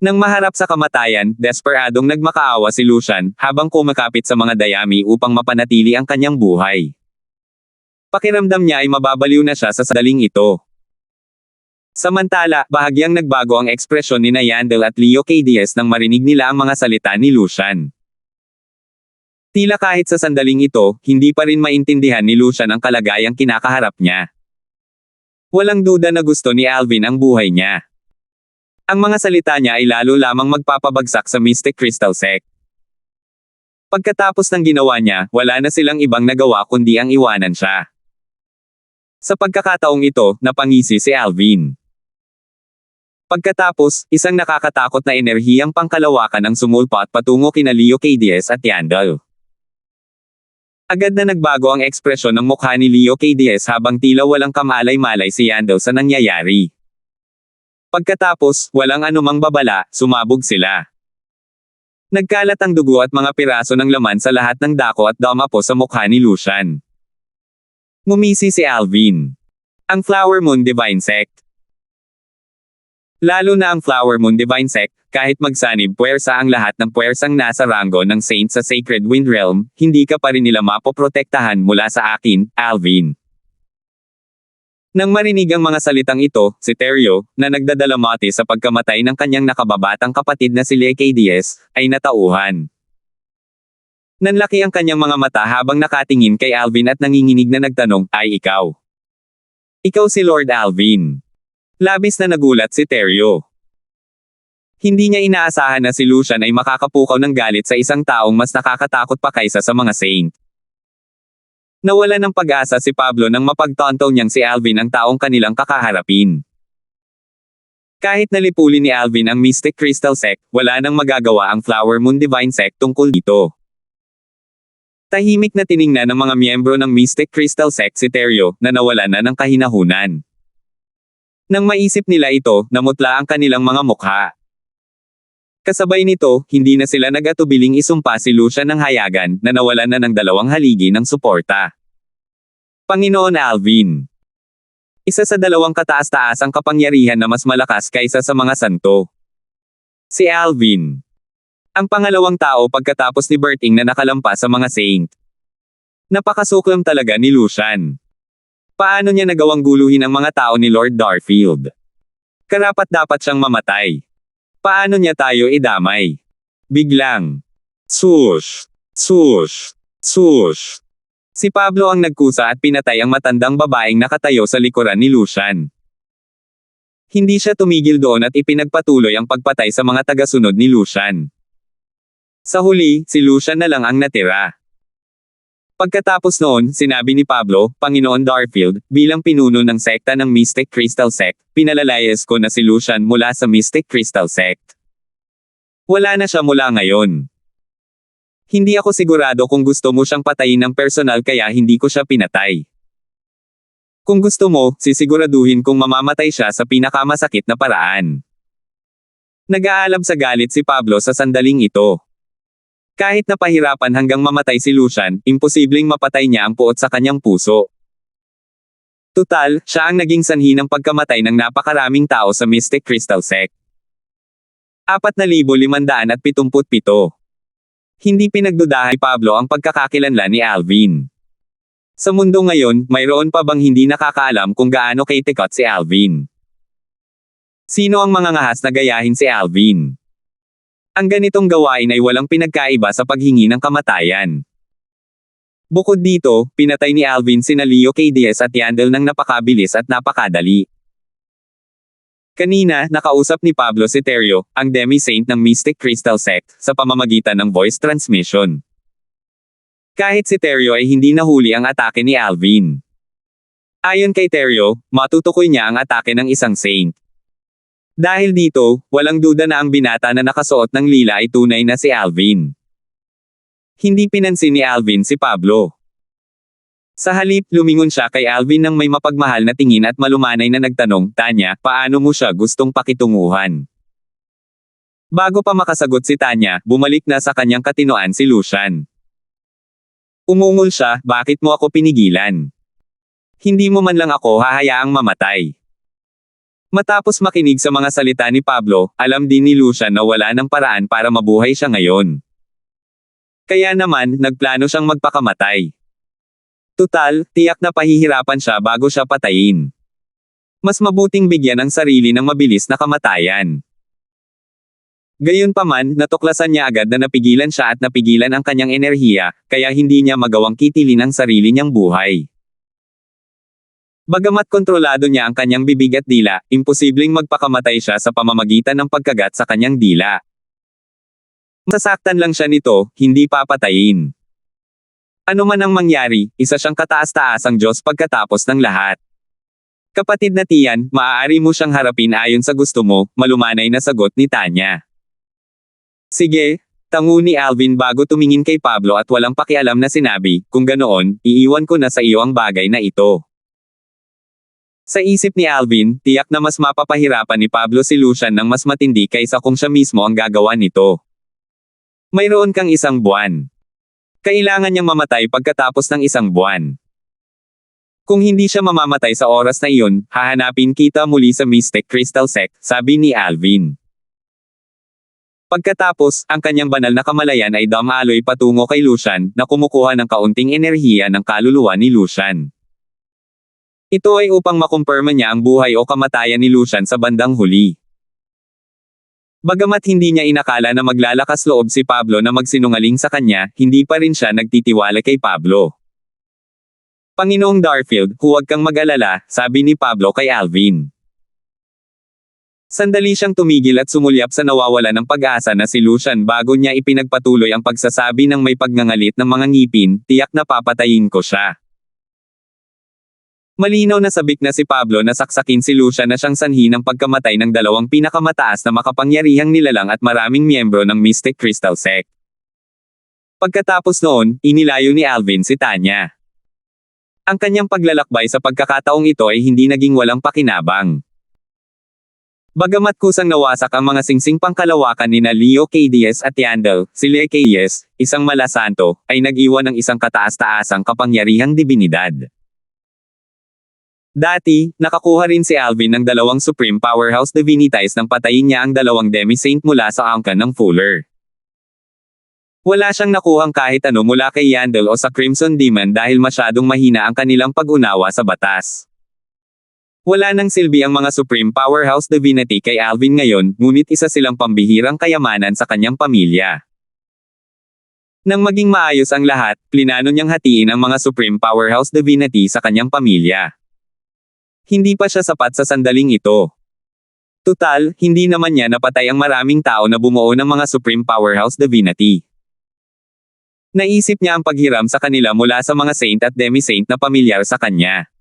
Nang maharap sa kamatayan, desperadong nagmakaawa si Lucian, habang kumakapit sa mga dayami upang mapanatili ang kanyang buhay. Pakiramdam niya ay mababaliw na siya sa sandaling ito. Samantala, bahagyang nagbago ang ekspresyon ni Yandel at Leokadies nang marinig nila ang mga salita ni Lucian. Tila kahit sa sandaling ito, hindi pa rin maintindihan ni Lucian ang kalagayang kinakaharap niya. Walang duda na gusto ni Alvin ang buhay niya. Ang mga salita niya ay lalo lamang magpapabagsak sa Mystic Crystal Sect. Pagkatapos ng ginawa niya, wala na silang ibang nagawa kundi ang iwanan siya. Sa pagkakataong ito, napangisi si Alvin. Pagkatapos, isang nakakatakot na enerhiyang pangkalawakan ang sumulpa at patungo kina Leokadies at Yandel. Agad na nagbago ang ekspresyon ng mukha ni Leokadies habang tila walang kamalay-malay si Yandel sa nangyayari. Pagkatapos, walang anumang babala, sumabog sila. Nagkalat ang dugo at mga piraso ng laman sa lahat ng dako at damapo sa mukha ni Lucian. Ngumisi si Alvin. Ang Flower Moon Divine Sect. Lalo na ang Flower Moon Divine Sect, kahit magsanib puwersa ang lahat ng puwersang nasa ranggo ng Saint sa Sacred Wind Realm, hindi ka pa rin nila mapoprotektahan mula sa akin, Alvin. Nang marinig ang mga salitang ito, si Teryo, na nagdadalamati sa pagkamatay ng kanyang nakababatang kapatid na si Leokadies, ay natauhan. Nanlaki ang kanyang mga mata habang nakatingin kay Alvin at nanginginig na nagtanong, "Ay ikaw? Ikaw si Lord Alvin?" Labis na nagulat si Teryo. Hindi niya inaasahan na si Lucian ay makakapukaw ng galit sa isang taong mas nakakatakot pa kaysa sa mga saint. Nawala ng pag-asa si Pablo nang mapagtanto niyang si Alvin ang taong kanilang kakaharapin. Kahit nalipulin ni Alvin ang Mystic Crystal Sect, wala nang magagawa ang Flower Moon Divine Sect tungkol dito. Tahimik na tiningnan ng mga miyembro ng Mystic Crystal Sect si Teryo, na nawalan na ng kahinahunan. Nang maisip nila ito, namutla ang kanilang mga mukha. Kasabay nito, hindi na sila nag-atubiling isumpa si Lucian ng hayagan, na nawalan na ng 2 haligi ng suporta. Panginoon Alvin. Isa sa 2 kataas-taasang kapangyarihan na mas malakas kaysa sa mga santo. Si Alvin. Ang pangalawang tao pagkatapos ni Berting na nakalampas sa mga saint. Napakasuklam talaga ni Lucian. Paano niya nagawang guluhin ang mga tao ni Lord Darfield? Karapat-dapat siyang mamatay. Paano niya tayo idamay? Biglang. Sush! Sush! Sush! Si Pablo ang nagkusa at pinatay ang matandang babaeng nakatayo sa likuran ni Lucian. Hindi siya tumigil doon at ipinagpatuloy ang pagpatay sa mga tagasunod ni Lucian. Sa huli, si Lucian na lang ang natira. Pagkatapos noon, sinabi ni Pablo, Panginoon Darfield, bilang pinuno ng sekta ng Mystic Crystal Sect, pinalalayas ko na si Lucian mula sa Mystic Crystal Sect. Wala na siya mula ngayon. Hindi ako sigurado kung gusto mo siyang patayin ng personal kaya hindi ko siya pinatay. Kung gusto mo, sisiguraduhin kung mamamatay siya sa pinakamasakit na paraan. Nag-aalab sa galit si Pablo sa sandaling ito. Kahit napahirapan hanggang mamatay si Lucian, imposibleng mapatay niya ang puot sa kanyang puso. Tutal, siya ang naging sanhi ng pagkamatay ng napakaraming tao sa Mystic Crystal Sect. 4,577. Hindi pinagdudahan ni Pablo ang pagkakakilanlan ni Alvin. Sa mundo ngayon, mayroon pa bang hindi nakakaalam kung gaano kaitikot si Alvin? Sino ang mangangahas na gayahin si Alvin? Ang ganitong gawain ay walang pinagkaiba sa paghingi ng kamatayan. Bukod dito, pinatay ni Alvin sina Leo K. Diaz at Yandel ng napakabilis at napakadali. Kanina, nakausap ni Pablo si Teryo, ang demi-saint ng Mystic Crystal Sect, sa pamamagitan ng voice transmission. Kahit si Teryo ay hindi nahuli ang atake ni Alvin. Ayon kay Teryo, matutukoy niya ang atake ng isang saint. Dahil dito, walang duda na ang binata na nakasuot ng lila ay tunay na si Alvin. Hindi pinansin ni Alvin si Pablo. Sa halip, lumingon siya kay Alvin ng may mapagmahal na tingin at malumanay na nagtanong, Tanya, paano mo siya gustong pakitunguhan? Bago pa makasagot si Tanya, bumalik na sa kanyang katinoan si Lucian. Umungol siya, bakit mo ako pinigilan? Hindi mo man lang ako hahayaang mamatay. Matapos makinig sa mga salita ni Pablo, alam din ni Lucian na wala ng paraan para mabuhay siya ngayon. Kaya naman, nagplano siyang magpakamatay. Tutal, tiyak na pahihirapan siya bago siya patayin. Mas mabuting bigyan ang sarili ng mabilis na kamatayan. Gayunpaman, natuklasan niya agad na napigilan siya at napigilan ang kanyang enerhiya, kaya hindi niya magawang kitilin ang sarili niyang buhay. Bagamat kontrolado niya ang kanyang bibig at dila, imposibleng magpakamatay siya sa pamamagitan ng pagkagat sa kanyang dila. Masasaktan lang siya nito, hindi papatayin. Ano man ang mangyari, isa siyang kataas-taasang Diyos pagkatapos ng lahat. Kapatid na tiyan, maaari mo siyang harapin ayon sa gusto mo, malumanay na sagot ni Tanya. Sige, tango ni Alvin bago tumingin kay Pablo at walang pakialam na sinabi, kung ganoon, iiwan ko na sa iyo ang bagay na ito. Sa isip ni Alvin, tiyak na mas mapapahirapan ni Pablo si Lucian ng mas matindi kaysa kung siya mismo ang gagawa nito. Mayroon kang 1 buwan. Kailangan niyang mamatay pagkatapos ng 1 buwan. Kung hindi siya mamamatay sa oras na iyon, hahanapin kita muli sa Mystic Crystal Sect, sabi ni Alvin. Pagkatapos, ang kanyang banal na kamalayan ay dumaloy patungo kay Lucian, na kumukuha ng kaunting enerhiya ng kaluluwa ni Lucian. Ito ay upang makumpirma niya ang buhay o kamatayan ni Lucian sa bandang huli. Bagamat hindi niya inakala na maglalakas loob si Pablo na magsinungaling sa kanya, hindi pa rin siya nagtitiwala kay Pablo. Panginoong Darfield, huwag kang mag-alala, sabi ni Pablo kay Alvin. Sandali siyang tumigil at sumulyap sa nawawala ng pag-asa na si Lucian bago niya ipinagpatuloy ang pagsasabi ng may pagngangalit ng mga ngipin, tiyak na papatayin ko siya. Malinaw na sabik na si Pablo na saksakin si Lucian na siyang sanhi ng pagkamatay ng dalawang pinakamataas na makapangyarihang nilalang at maraming miyembro ng Mystic Crystal Sect. Pagkatapos noon, inilayo ni Alvin si Tanya. Ang kanyang paglalakbay sa pagkakataong ito ay hindi naging walang pakinabang. Bagamat kusang nawasak ang mga singsing pangkalawakan nina Leo Cadius at Yandel, si Leo Cadius, isang malasanto, ay nag-iwan ng isang kataas-taasang kapangyarihang dibinidad. Dati, nakakuha rin si Alvin ng dalawang Supreme Powerhouse Divinities nang patayin niya ang dalawang Demi-Saint mula sa angkan ng Fuller. Wala siyang nakuhang kahit ano mula kay Yandel o sa Crimson Demon dahil masyadong mahina ang kanilang pag-unawa sa batas. Wala nang silbi ang mga Supreme Powerhouse Divinity kay Alvin ngayon, ngunit isa silang pambihirang kayamanan sa kanyang pamilya. Nang maging maayos ang lahat, plinano niyang hatiin ang mga Supreme Powerhouse Divinity sa kanyang pamilya. Hindi pa siya sapat sa sandaling ito. Tutal, hindi naman niya napatay ang maraming tao na bumuo ng mga Supreme Powerhouse Divinity. Naisip niya ang paghiram sa kanila mula sa mga Saint at Demi-Saint na pamilyar sa kanya.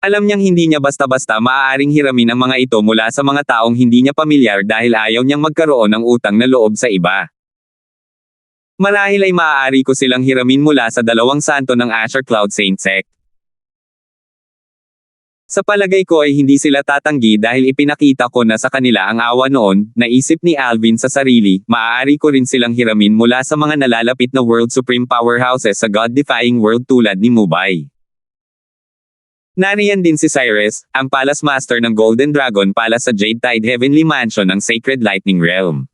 Alam niyang hindi niya basta-basta maaaring hiramin ang mga ito mula sa mga taong hindi niya pamilyar dahil ayaw niyang magkaroon ng utang na loob sa iba. Marahil ay maaari ko silang hiramin mula sa dalawang santo ng Asher Cloud Saint Sect. Sa palagay ko ay hindi sila tatanggi dahil ipinakita ko na sa kanila ang awa noon, naisip ni Alvin sa sarili, maaari ko rin silang hiramin mula sa mga nalalapit na World Supreme Powerhouses sa God-defying world tulad ni Mubay. Nariyan din si Cyrus, ang Palace Master ng Golden Dragon Palace sa Jade Tide Heavenly Mansion ng Sacred Lightning Realm.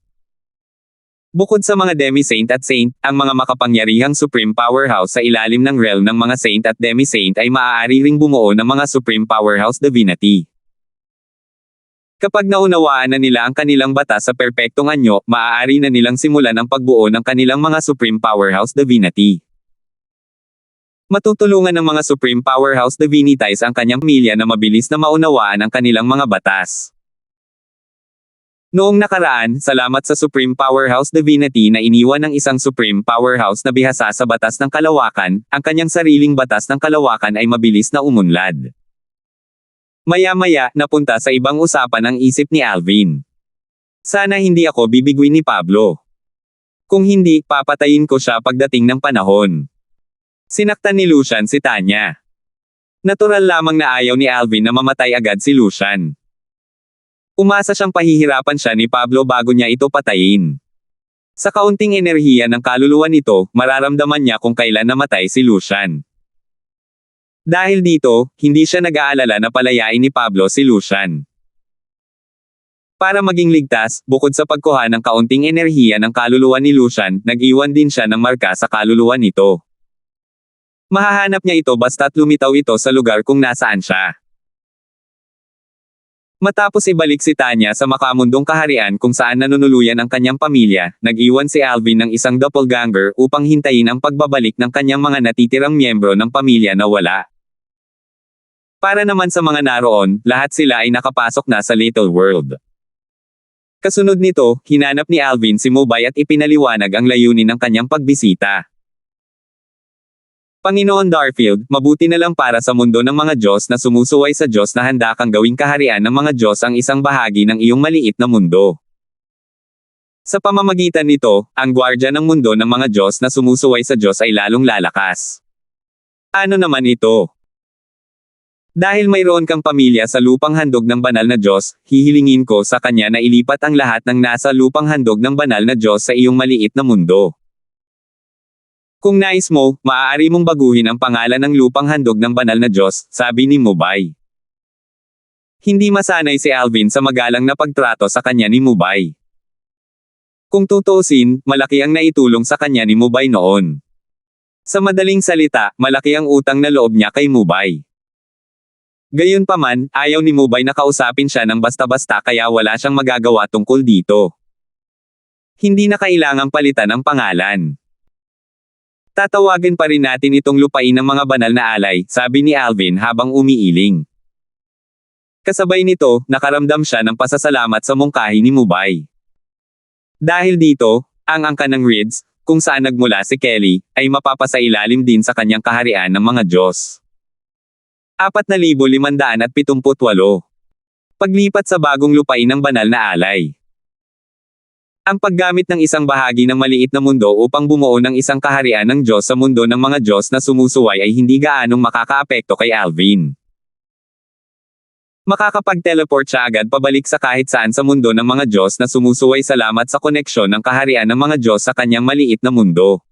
Bukod sa mga Demi-Saint at Saint, ang mga makapangyarihang Supreme Powerhouse sa ilalim ng realm ng mga Saint at Demi-Saint ay maaari ring bumuo ng mga Supreme Powerhouse Divinity. Kapag naunawaan na nila ang kanilang batas sa perpektong anyo, maaari na nilang simulan ang pagbuo ng kanilang mga Supreme Powerhouse Divinity. Matutulungan ng mga Supreme Powerhouse Divinities ang kanyang pamilya na mabilis na maunawaan ang kanilang mga batas. Noong nakaraan, salamat sa Supreme Powerhouse Divinity na iniwan ng isang Supreme Powerhouse na bihasa sa batas ng kalawakan, ang kanyang sariling batas ng kalawakan ay mabilis na umunlad. Maya-maya, napunta sa ibang usapan ang isip ni Alvin. Sana hindi ako bibiguin ni Pablo. Kung hindi, papatayin ko siya pagdating ng panahon. Sinaktan ni Lucian si Tanya. Natural lamang na ayaw ni Alvin na mamatay agad si Lucian. Umasa siyang pahihirapan siya ni Pablo bago niya ito patayin. Sa kaunting enerhiya ng kaluluwa nito, mararamdaman niya kung kailan namatay si Lucian. Dahil dito, hindi siya nag-aalala na palayain ni Pablo si Lucian. Para maging ligtas, bukod sa pagkuha ng kaunting enerhiya ng kaluluwa ni Lucian, nag-iwan din siya ng marka sa kaluluwa nito. Mahahanap niya ito basta't lumitaw ito sa lugar kung nasaan siya. Matapos ibalik si Tanya sa makamundong kaharian kung saan nanunuluyan ang kanyang pamilya, nag-iwan si Alvin ng isang doppelganger upang hintayin ang pagbabalik ng kanyang mga natitirang miyembro ng pamilya na wala. Para naman sa mga naroon, lahat sila ay nakapasok na sa Little World. Kasunod nito, hinanap ni Alvin si Mubay at ipinaliwanag ang layunin ng kanyang pagbisita. Panginoon Darfield, mabuti na lang para sa mundo ng mga Diyos na sumusuway sa Diyos na handa kang gawing kaharian ng mga Diyos ang isang bahagi ng iyong maliit na mundo. Sa pamamagitan nito, ang gwardya ng mundo ng mga Diyos na sumusuway sa Diyos ay lalong lalakas. Ano naman ito? Dahil mayroon kang pamilya sa lupang handog ng banal na Diyos, hihilingin ko sa Kanya na ilipat ang lahat ng nasa lupang handog ng banal na Diyos sa iyong maliit na mundo. Kung nais mo, maaari mong baguhin ang pangalan ng lupang handog ng banal na Diyos, sabi ni Mubay. Hindi masanay si Alvin sa magalang na pagtrato sa kanya ni Mubay. Kung tutuusin, malaki ang naitulong sa kanya ni Mubay noon. Sa madaling salita, malaki ang utang na loob niya kay Mubay. Gayunpaman, ayaw ni Mubay na kausapin siya ng basta-basta kaya wala siyang magagawa tungkol dito. Hindi na kailangang palitan ang pangalan. Tatawagin pa rin natin itong lupain ng mga banal na alay, sabi ni Alvin habang umiiling. Kasabay nito, nakaramdam siya ng pasasalamat sa mungkahi ni Mubay. Dahil dito, ang angkan ng Rids, kung saan nagmula si Kelly, ay mapapasailalim din sa kanyang kaharian ng mga Diyos. 4,578. Paglipat sa bagong lupain ng banal na alay. Ang paggamit ng isang bahagi ng maliit na mundo upang bumuo ng isang kaharian ng Diyos sa mundo ng mga Diyos na sumusuway ay hindi gaanong makakaapekto kay Alvin. Makakapag-teleport siya agad pabalik sa kahit saan sa mundo ng mga Diyos na sumusuway salamat sa koneksyon ng kaharian ng mga Diyos sa kanyang maliit na mundo.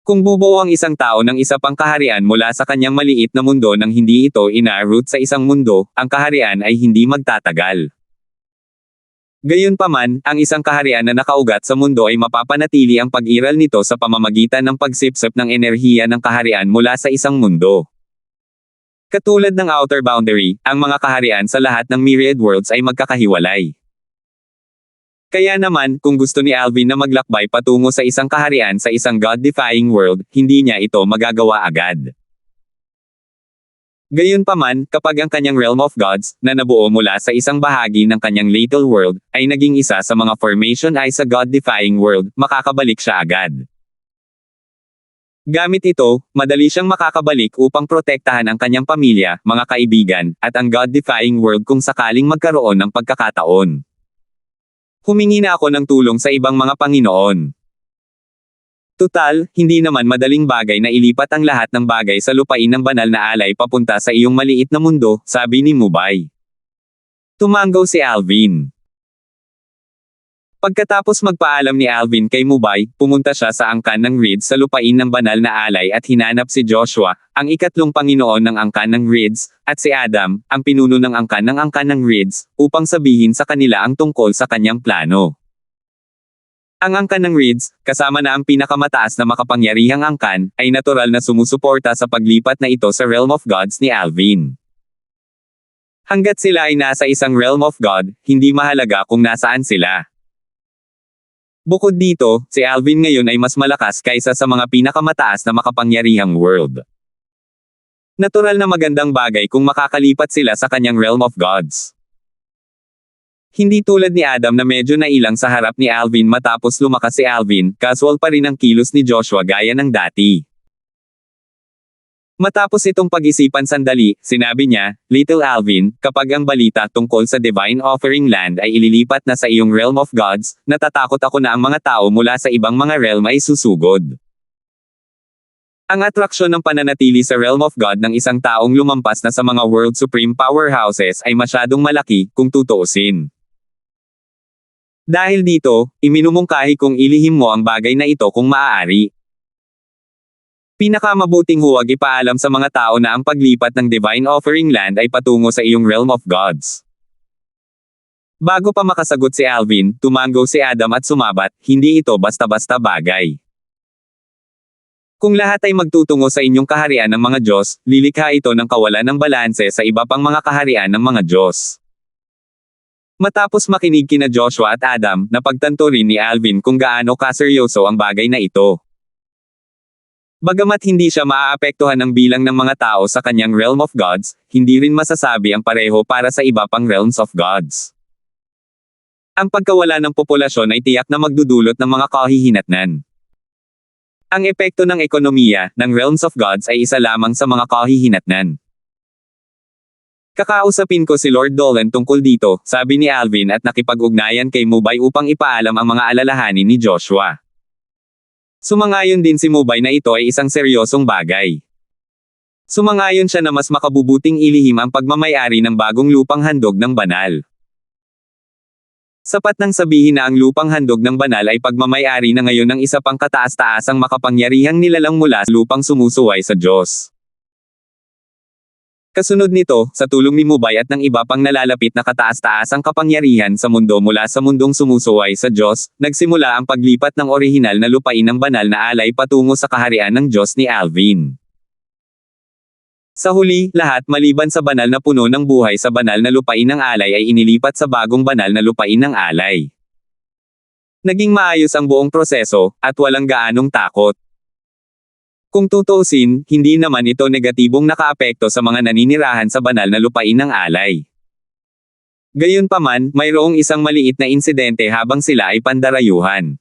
Kung bubuo ang isang tao ng isa pang kaharian mula sa kanyang maliit na mundo nang hindi ito ina-root sa isang mundo, ang kaharian ay hindi magtatagal. Gayunpaman, ang isang kaharian na nakaugat sa mundo ay mapapanatili ang pag-iral nito sa pamamagitan ng pagsipsip ng enerhiya ng kaharian mula sa isang mundo. Katulad ng outer boundary, ang mga kaharian sa lahat ng myriad worlds ay magkakahiwalay. Kaya naman, kung gusto ni Alvin na maglakbay patungo sa isang kaharian sa isang God-defying world, hindi niya ito magagawa agad. Gayunpaman, kapag ang kanyang realm of gods, na nabuo mula sa isang bahagi ng kanyang little world, ay naging isa sa mga formation ay sa God-defying world, makakabalik siya agad. Gamit ito, madali siyang makakabalik upang protektahan ang kanyang pamilya, mga kaibigan, at ang God-defying world kung sakaling magkaroon ng pagkakataon. Humingi na ako ng tulong sa ibang mga Panginoon. Tutal, hindi naman madaling bagay na ilipat ang lahat ng bagay sa lupain ng banal na alay papunta sa iyong maliit na mundo, sabi ni Mubay. Tumango si Alvin. Pagkatapos magpaalam ni Alvin kay Mubay, pumunta siya sa angkan ng Reeds sa lupain ng banal na alay at hinanap si Joshua, ang ikatlong Panginoon ng angkan ng Reeds, at si Adam, ang pinuno ng angkan ng Reeds, upang sabihin sa kanila ang tungkol sa kanyang plano. Ang angkan ng Reeds, kasama na ang pinakamataas na makapangyarihang angkan, ay natural na sumusuporta sa paglipat na ito sa realm of gods ni Alvin. Hanggat sila ay nasa isang realm of God, hindi mahalaga kung nasaan sila. Bukod dito, si Alvin ngayon ay mas malakas kaysa sa mga pinakamataas na makapangyarihang world. Natural na magandang bagay kung makakalipat sila sa kanyang realm of gods. Hindi tulad ni Adam na medyo nailang sa harap ni Alvin matapos lumakas si Alvin, casual pa rin ang kilos ni Joshua gaya ng dati. Matapos itong pag-isipan sandali, sinabi niya, Little Alvin, kapag ang balita tungkol sa Divine Offering Land ay ililipat na sa iyong realm of gods, natatakot ako na ang mga tao mula sa ibang mga realm ay susugod. Ang atraksyon ng pananatili sa realm of God ng isang taong lumampas na sa mga world supreme powerhouses ay masyadong malaki, kung tutuusin. Dahil dito, iminumungkahi kong ilihim mo ang bagay na ito kung maaari. Pinakamabuting huwag ipaalam sa mga tao na ang paglipat ng Divine Offering Land ay patungo sa iyong realm of gods. Bago pa makasagot si Alvin, tumango si Adam at sumabat, hindi ito basta-basta bagay. Kung lahat ay magtutungo sa inyong kaharian ng mga Diyos, lilikha ito ng kawalan ng balanse sa iba pang mga kaharian ng mga Diyos. Matapos makinig kina Joshua at Adam, napagtanto rin ni Alvin kung gaano kaseryoso ang bagay na ito. Bagamat hindi siya maaapektuhan ng bilang ng mga tao sa kanyang realm of gods, hindi rin masasabi ang pareho para sa iba pang realms of gods. Ang pagkawala ng populasyon ay tiyak na magdudulot ng mga kahihinatnan. Ang epekto ng ekonomiya ng realms of gods ay isa lamang sa mga kahihinatnan. Kakausapin ko si Lord Dolan tungkol dito, sabi ni Alvin at nakipag-ugnayan kay Mubay upang ipaalam ang mga alalahanin ni Joshua. Sumangayon din si Mubay na ito ay isang seryosong bagay. Sumangayon siya na mas makabubuting ilihim ang pagmamayari ng bagong lupang handog ng banal. Sapat nang sabihin na ang lupang handog ng banal ay pagmamayari na ngayon ng isa pang kataas-taasang makapangyarihang nilalang mula sa lupang sumusuway sa Diyos. Kasunod nito, sa tulong ni Mubay at ng iba pang nalalapit na kataas-taasang kapangyarihan sa mundo mula sa mundong sumusuway sa Diyos, nagsimula ang paglipat ng orihinal na lupain ng banal na alay patungo sa kaharian ng Diyos ni Alvin. Sa huli, lahat maliban sa banal na puno ng buhay sa banal na lupain ng alay ay inilipat sa bagong banal na lupain ng alay. Naging maayos ang buong proseso, at walang gaanong takot. Kung tutuusin, hindi naman ito negatibong nakaapekto sa mga naninirahan sa banal na lupain ng alay. Gayunpaman, mayroong isang maliit na insidente habang sila ay pandarayuhan.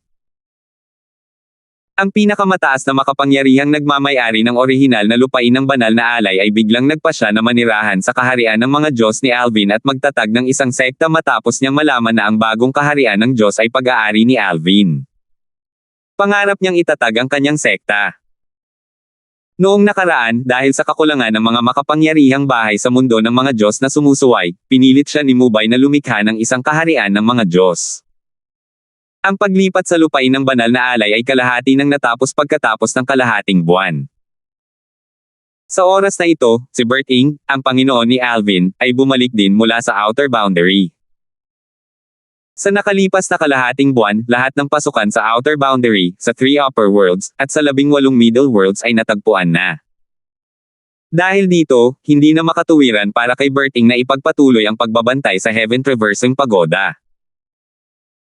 Ang pinakamataas na makapangyarihang nagmamay-ari ng orihinal na lupain ng banal na alay ay biglang nagpasya na manirahan sa kaharian ng mga Diyos ni Alvin at magtatag ng isang sekta matapos niyang malaman na ang bagong kaharian ng Diyos ay pag-aari ni Alvin. Pangarap niyang itatag ang kanyang sekta. Noong nakaraan, dahil sa kakulangan ng mga makapangyarihang bahay sa mundo ng mga Diyos na sumusuway, pinilit siya ni Mubay na lumikha ng isang kaharian ng mga Diyos. Ang paglipat sa lupain ng banal na alay ay kalahati ng natapos pagkatapos ng kalahating buwan. Sa oras na ito, si Berting, ang Panginoon ni Alvin, ay bumalik din mula sa outer boundary. Sa nakalipas na kalahating buwan, lahat ng pasukan sa outer boundary, sa 3 upper worlds, at sa 18 middle worlds ay natagpuan na. Dahil dito, hindi na makatuwiran para kay Berting na ipagpatuloy ang pagbabantay sa Heaven Traversing Pagoda.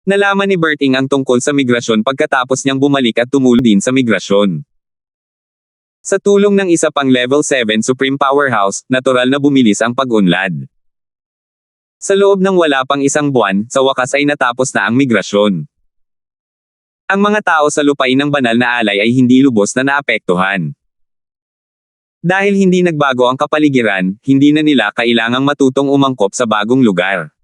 Nalaman ni Berting ang tungkol sa migrasyon pagkatapos niyang bumalik at tumulong din sa migrasyon. Sa tulong ng isa pang Level 7 Supreme Powerhouse, natural na bumilis ang pag-unlad. Sa loob ng wala pang isang buwan, sa wakas ay natapos na ang migrasyon. Ang mga tao sa lupain ng banal na alay ay hindi lubos na naapektuhan. Dahil hindi nagbago ang kapaligiran, hindi na nila kailangang matutong umangkop sa bagong lugar.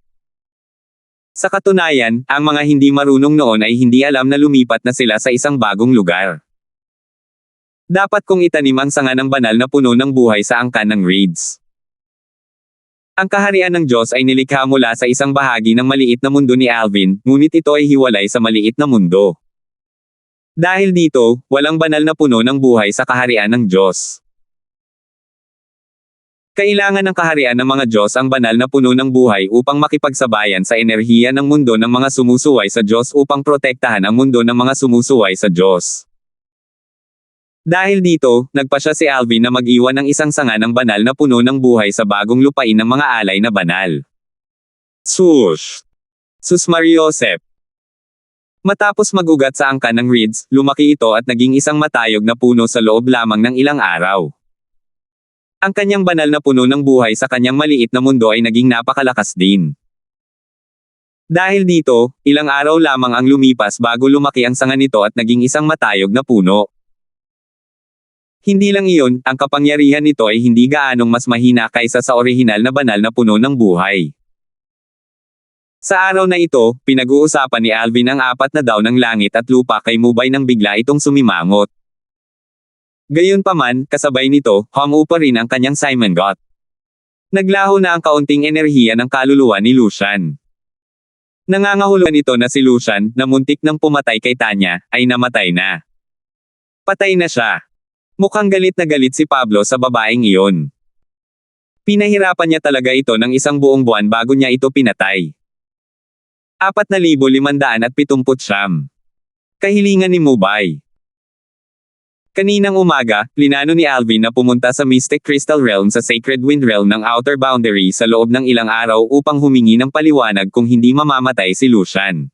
Sa katunayan, ang mga hindi marunong noon ay hindi alam na lumipat na sila sa isang bagong lugar. Dapat kong itanim ang sanga ng banal na puno ng buhay sa angkan ng reeds. Ang kaharian ng Diyos ay nilikha mula sa isang bahagi ng maliit na mundo ni Alvin, ngunit ito ay hiwalay sa maliit na mundo. Dahil dito, walang banal na puno ng buhay sa kaharian ng Diyos. Kailangan ng kaharian ng mga Diyos ang banal na puno ng buhay upang makipagsabayan sa enerhiya ng mundo ng mga sumusuway sa Diyos upang protektahan ang mundo ng mga sumusuway sa Diyos. Dahil dito, nagpasya si Alvin na mag-iwan ng isang sanga ng banal na puno ng buhay sa bagong lupain ng mga alay na banal. Sus Mariosep. Matapos magugat sa angkan ng reeds, lumaki ito at naging isang matayog na puno sa loob lamang ng ilang araw. Ang kanyang banal na puno ng buhay sa kanyang maliit na mundo ay naging napakalakas din. Dahil dito, ilang araw lamang ang lumipas bago lumaki ang sanga nito at naging isang matayog na puno. Hindi lang iyon, ang kapangyarihan nito ay hindi gaanong mas mahina kaysa sa orihinal na banal na puno ng buhay. Sa araw na ito, pinag-uusapan ni Alvin ang 4 na daw ng langit at lupa kay Mubay nang bigla itong sumimangot. Gayunpaman, kasabay nito, humupa rin ang kanyang Simon Got. Naglaho na ang kaunting enerhiya ng kaluluwa ni Lucian. Nangangahulugan ito na si Lucian, na muntik nang pumatay kay Tanya, ay namatay na. Patay na siya. Mukhang galit na galit si Pablo sa babaeng iyon. Pinahirapan niya talaga ito ng isang buong buwan bago niya ito pinatay. 4,579. Kahilingan ni Mubay. Kaninang umaga, plinano ni Alvin na pumunta sa Mystic Crystal Realm sa Sacred Wind Realm ng Outer Boundary sa loob ng ilang araw upang humingi ng paliwanag kung hindi mamamatay si Lucian.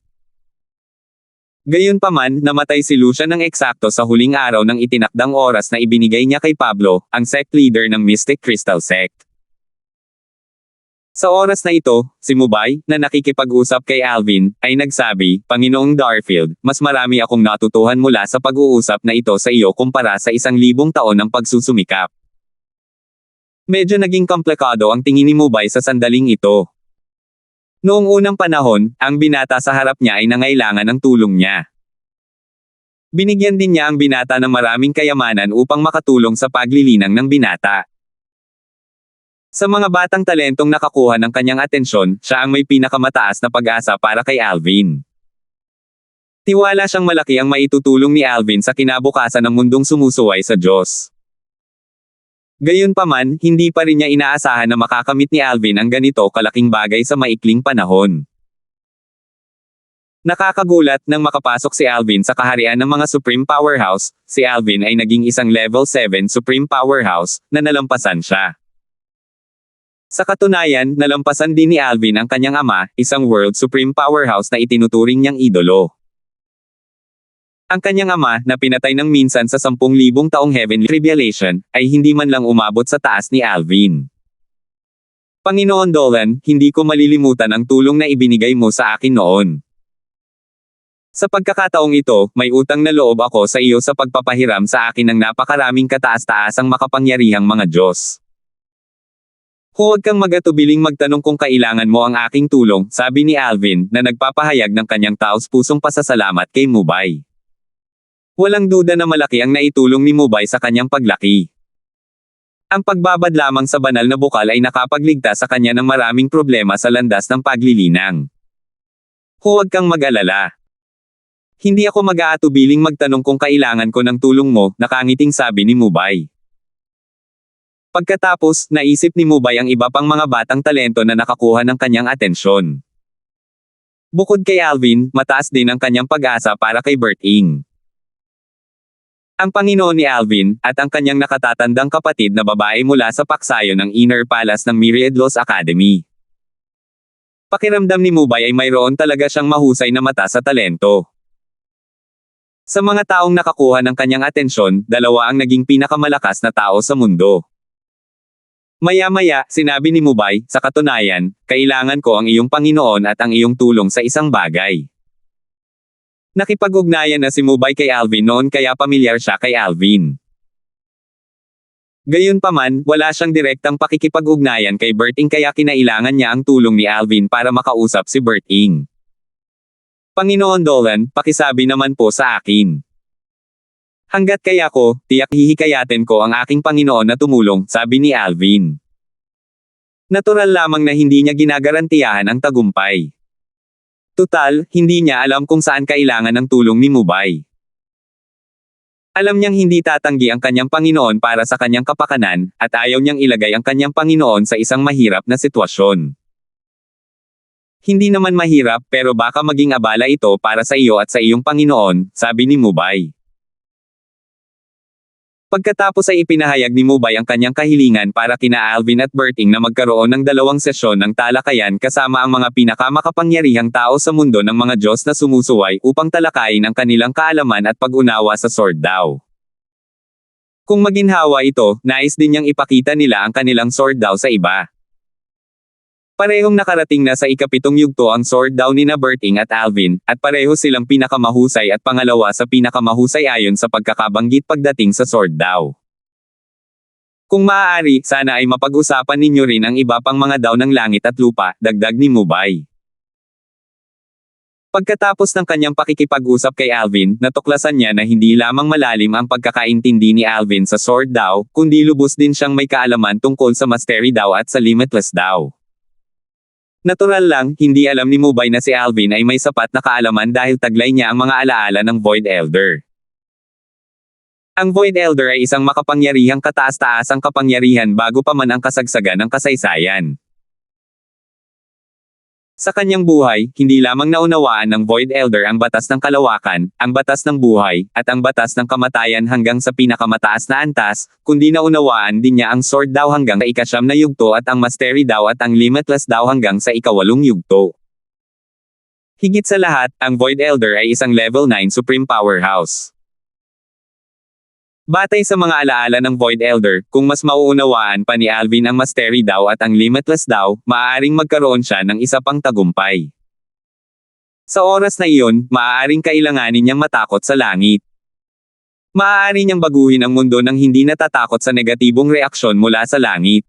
Gayunpaman, namatay si Lucian ng eksakto sa huling araw ng itinakdang oras na ibinigay niya kay Pablo, ang sect leader ng Mystic Crystal Sect. Sa oras na ito, si Mubay, na nakikipag-usap kay Alvin, ay nagsabi, Panginoong Darfield, mas marami akong natutuhan mula sa pag-uusap na ito sa iyo kumpara sa 1,000 taon ng pagsusumikap. Medyo naging komplikado ang tingin ni Mubay sa sandaling ito. Noong unang panahon, ang binata sa harap niya ay nangailangan ng tulong niya. Binigyan din niya ang binata ng maraming kayamanan upang makatulong sa paglilinang ng binata. Sa mga batang talentong nakakuha ng kanyang atensyon, siya ang may pinakamataas na pag-asa para kay Alvin. Tiwala siyang malaki ang maitutulong ni Alvin sa kinabukasan ng mundong sumusuway sa Diyos. Gayunpaman, hindi pa rin niya inaasahan na makakamit ni Alvin ang ganito kalaking bagay sa maikling panahon. Nakakagulat nang makapasok si Alvin sa kaharian ng mga Supreme Powerhouse, si Alvin ay naging isang Level 7 Supreme Powerhouse, na nalampasan siya. Sa katunayan, nalampasan din ni Alvin ang kanyang ama, isang World Supreme Powerhouse na itinuturing niyang idolo. Ang kanyang ama, na pinatay ng minsan sa 10,000 taong heavenly tribulation, ay hindi man lang umabot sa taas ni Alvin. Panginoon Dolan, hindi ko malilimutan ang tulong na ibinigay mo sa akin noon. Sa pagkakataong ito, may utang na loob ako sa iyo sa pagpapahiram sa akin ng napakaraming kataas-taasang makapangyarihang mga Diyos. Huwag kang mag-atubiling magtanong kung kailangan mo ang aking tulong, sabi ni Alvin, na nagpapahayag ng kanyang taos-pusong pasasalamat kay Mubay. Walang duda na malaki ang naitulong ni Mubay sa kanyang paglaki. Ang pagbabad lamang sa banal na bukal ay nakapagligtas sa kanya ng maraming problema sa landas ng paglilinang. Huwag kang mag-alala. Hindi ako mag-aatubiling magtanong kung kailangan ko ng tulong mo, nakangiting sabi ni Mubay. Pagkatapos, naisip ni Mubay ang iba pang mga batang talento na nakakuha ng kanyang atensyon. Bukod kay Alvin, mataas din ang kanyang pag-asa para kay Berting. Ang Panginoon ni Alvin, at ang kanyang nakatatandang kapatid na babae mula sa paksayo ng Inner Palace ng Myriad Laws Academy. Pakiramdam ni Mubay ay mayroon talaga siyang mahusay na mata sa talento. Sa mga taong nakakuha ng kanyang atensyon, dalawa ang naging pinakamalakas na tao sa mundo. Maya-maya, sinabi ni Mubay, sa katunayan, kailangan ko ang iyong Panginoon at ang iyong tulong sa isang bagay. Nakipag-ugnayan na si Mubay kay Alvin noon kaya pamilyar siya kay Alvin. Gayunpaman, wala siyang direktang pakikipag-ugnayan kay Berting kaya kinailangan niya ang tulong ni Alvin para makausap si Berting. Panginoon Dolan, pakisabi naman po sa akin. Hanggat kaya ko, tiyak hihikayatin ko ang aking Panginoon na tumulong, sabi ni Alvin. Natural lamang na hindi niya ginagarantiyahan ang tagumpay. Tutal, hindi niya alam kung saan kailangan ng tulong ni Mubay. Alam niyang hindi tatanggi ang kanyang Panginoon para sa kanyang kapakanan, at ayaw niyang ilagay ang kanyang Panginoon sa isang mahirap na sitwasyon. Hindi naman mahirap pero baka maging abala ito para sa iyo at sa iyong Panginoon, sabi ni Mubay. Pagkatapos ay ipinahayag ni Mubay ang kanyang kahilingan para kina Alvin at Berting na magkaroon ng 2 sesyon ng talakayan kasama ang mga pinakamakapangyarihang tao sa mundo ng mga Diyos na sumusuway upang talakayin ang kanilang kaalaman at pag-unawa sa Sword Dao. Kung maginhawa ito, nais din niyang ipakita nila ang kanilang Sword Dao sa iba. Parehong nakarating na sa ika-7 yugto ang Sword Dao nina Berting at Alvin, at pareho silang pinakamahusay at pangalawa sa pinakamahusay ayon sa pagkakabanggit pagdating sa Sword Dao. Kung maaari, sana ay mapag-usapan ninyo rin ang iba pang mga Dao ng langit at lupa, dagdag ni Mubay. Pagkatapos ng kanyang pakikipag-usap kay Alvin, natuklasan niya na hindi lamang malalim ang pagkakaintindi ni Alvin sa Sword Dao, kundi lubos din siyang may kaalaman tungkol sa Mastery Dao at sa Limitless Dao. Natural lang, hindi alam ni Mubay na si Alvin ay may sapat na kaalaman dahil taglay niya ang mga alaala ng Void Elder. Ang Void Elder ay isang makapangyarihang kataas-taasang kapangyarihan bago pa man ang kasagsagan ng kasaysayan. Sa kanyang buhay, hindi lamang naunawaan ng Void Elder ang batas ng kalawakan, ang batas ng buhay, at ang batas ng kamatayan hanggang sa pinakamataas na antas, kundi naunawaan din niya ang Sword Dao hanggang sa ika-9 na yugto at ang Mastery Dao at ang Limitless Dao hanggang sa ika-8 yugto. Higit sa lahat, ang Void Elder ay isang level 9 Supreme Powerhouse. Batay sa mga alaala ng Void Elder, kung mas mauunawaan pa ni Alvin ang Mastery Dao at ang Limitless Dao, maaaring magkaroon siya ng isa pang tagumpay. Sa oras na iyon, maaaring kailanganin niyang matakot sa langit. Maaari niyang baguhin ang mundo nang hindi natatakot sa negatibong reaksyon mula sa langit.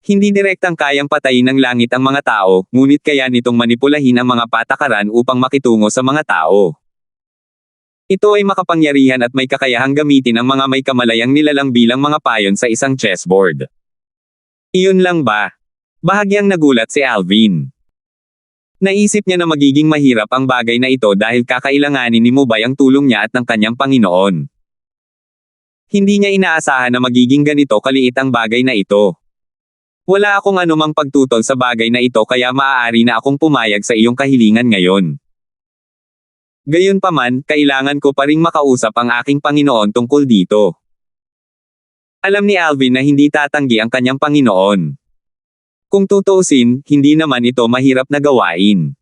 Hindi direktang kayang patayin ng langit ang mga tao, ngunit kaya nitong manipulahin ang mga patakaran upang makitungo sa mga tao. Ito ay makapangyarihan at may kakayahang gamitin ang mga may kamalayang nilalang bilang mga payon sa isang chessboard. Iyon lang ba? Bahagyang nagulat si Alvin. Naisip niya na magiging mahirap ang bagay na ito dahil kakailanganin ni Mubay ang tulong niya at ng kanyang Panginoon. Hindi niya inaasahan na magiging ganito kaliit ang bagay na ito. Wala akong anumang pagtutol sa bagay na ito kaya maaari na akong pumayag sa iyong kahilingan ngayon. Gayunpaman, kailangan ko pa ring makausap ang aking Panginoon tungkol dito. Alam ni Alvin na hindi tatanggi ang kanyang Panginoon. Kung tutuusin, hindi naman ito mahirap na gawain.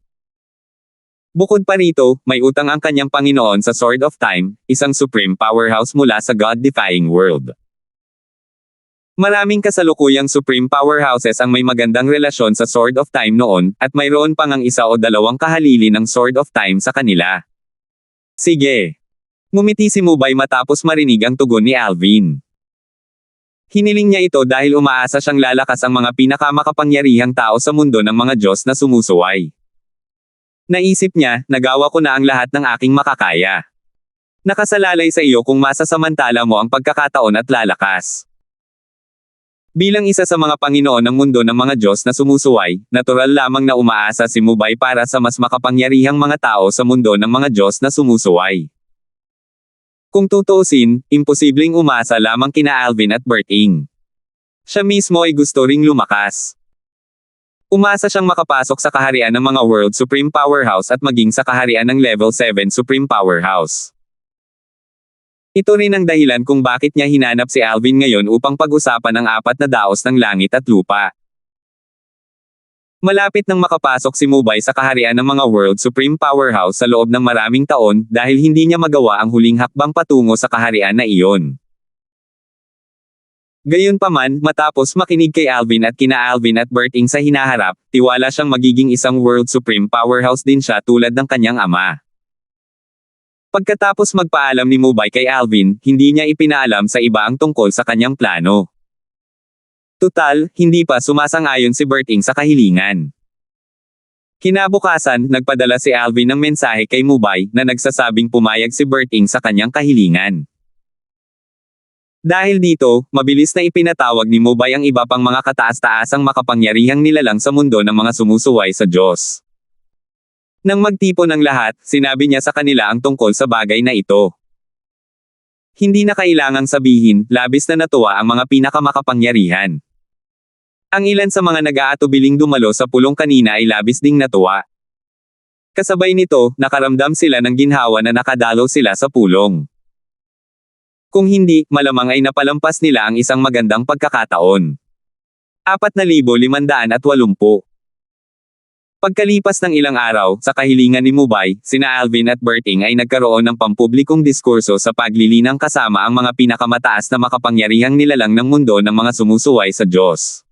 Bukod pa rito, may utang ang kanyang Panginoon sa Sword of Time, isang supreme powerhouse mula sa God-defying world. Maraming kasalukuyang supreme powerhouses ang may magandang relasyon sa Sword of Time noon, at mayroon pang ang isa o dalawang kahalili ng Sword of Time sa kanila. Sige. Ngumiti si Mubay matapos marinig ang tugon ni Alvin. Hiniling niya ito dahil umaasa siyang lalakas ang mga pinakamakapangyarihang tao sa mundo ng mga Diyos na sumusuway. Naisip niya, nagawa ko na ang lahat ng aking makakaya. Nakasalalay sa iyo kung masasamantala mo ang pagkakataon at lalakas. Bilang isa sa mga Panginoon ng mundo ng mga Diyos na sumusuway, natural lamang na umaasa si Mubay para sa mas makapangyarihang mga tao sa mundo ng mga Diyos na sumusuway. Kung tutuusin, imposibleng umasa lamang kina Alvin at Berting. Siya mismo ay gusto ring lumakas. Umasa siyang makapasok sa kaharian ng mga World Supreme Powerhouse at maging sa kaharian ng Level 7 Supreme Powerhouse. Ito rin ang dahilan kung bakit niya hinanap si Alvin ngayon upang pag-usapan ang apat na daos ng langit at lupa. Malapit nang makapasok si Mubay sa kaharian ng mga World Supreme Powerhouse sa loob ng maraming taon dahil hindi niya magawa ang huling hakbang patungo sa kaharian na iyon. Gayunpaman, matapos makinig kay Alvin at kina Alvin at Berting sa hinaharap, tiwala siyang magiging isang World Supreme Powerhouse din siya tulad ng kanyang ama. Pagkatapos magpaalam ni Mubay kay Alvin, hindi niya ipinaalam sa iba ang tungkol sa kanyang plano. Tutal, hindi pa sumasang-ayon si Berting sa kahilingan. Kinabukasan, nagpadala si Alvin ng mensahe kay Mubay na nagsasabing pumayag si Berting sa kanyang kahilingan. Dahil dito, mabilis na ipinatawag ni Mubay ang iba pang mga kataas-taasang makapangyarihang nilalang sa mundo ng mga sumusuway sa Diyos. Nang magtipon ng lahat, sinabi niya sa kanila ang tungkol sa bagay na ito. Hindi na kailangang sabihin, labis na natuwa ang mga pinakamakapangyarihan. Ang ilan sa mga nag-aatubiling dumalo sa pulong kanina ay labis ding natuwa. Kasabay nito, nakaramdam sila ng ginhawa na nakadalaw sila sa pulong. Kung hindi, malamang ay napalampas nila ang isang magandang pagkakataon. 4,580. Pagkalipas ng ilang araw, sa kahilingan ni Mubay, sina Alvin at Berting ay nagkaroon ng pampublikong diskurso sa paglilinang kasama ang mga pinakamataas na makapangyarihang nilalang ng mundo ng mga sumusuway sa Diyos.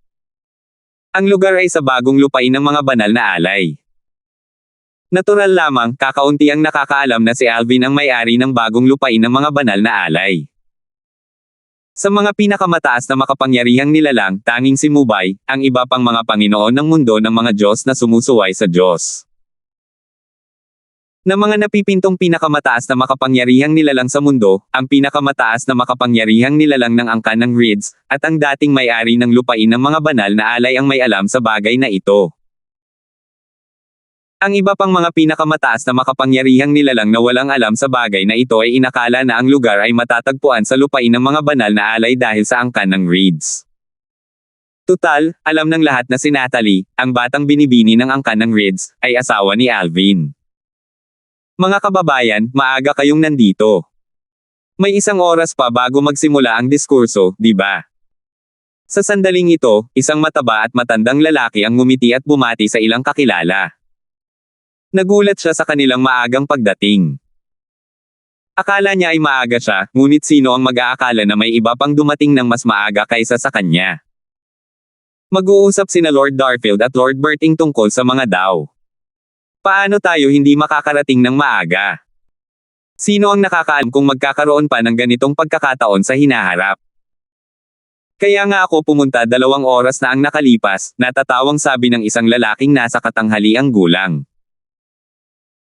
Ang lugar ay sa bagong lupain ng mga banal na alay. Natural lamang, kakaunti ang nakakaalam na si Alvin ang may-ari ng bagong lupain ng mga banal na alay. Sa mga pinakamataas na makapangyarihang nilalang, tanging si Mubay, ang iba pang mga Panginoon ng mundo ng mga Diyos na sumusuway sa Diyos. Na mga napipintong pinakamataas na makapangyarihang nilalang sa mundo, ang pinakamataas na makapangyarihang nilalang ng angkan ng Rids, at ang dating may-ari ng lupain ng mga banal na alay ang may alam sa bagay na ito. Ang iba pang mga pinakamataas na makapangyarihang nilalang na walang alam sa bagay na ito ay inakala na ang lugar ay matatagpuan sa lupain ng mga banal na alay dahil sa angkan ng Rids. Tutal, alam ng lahat na si Natalie, ang batang binibini ng angkan ng Rids, ay asawa ni Alvin. Mga kababayan, maaga kayong nandito. May isang oras pa bago magsimula ang diskurso, di ba? Sa sandaling ito, isang mataba at matandang lalaki ang ngumiti at bumati sa ilang kakilala. Nagulat siya sa kanilang maagang pagdating. Akala niya ay maaga siya, ngunit sino ang mag-aakala na may iba pang dumating ng mas maaga kaysa sa kanya? Mag-uusap sina Lord Darfield at Lord Berting tungkol sa mga daw. Paano tayo hindi makakarating ng maaga? Sino ang nakakaalam kung magkakaroon pa ng ganitong pagkakataon sa hinaharap? Kaya nga ako pumunta 2 oras na ang nakalipas, natatawang sabi ng isang lalaking nasa katanghaliang gulang.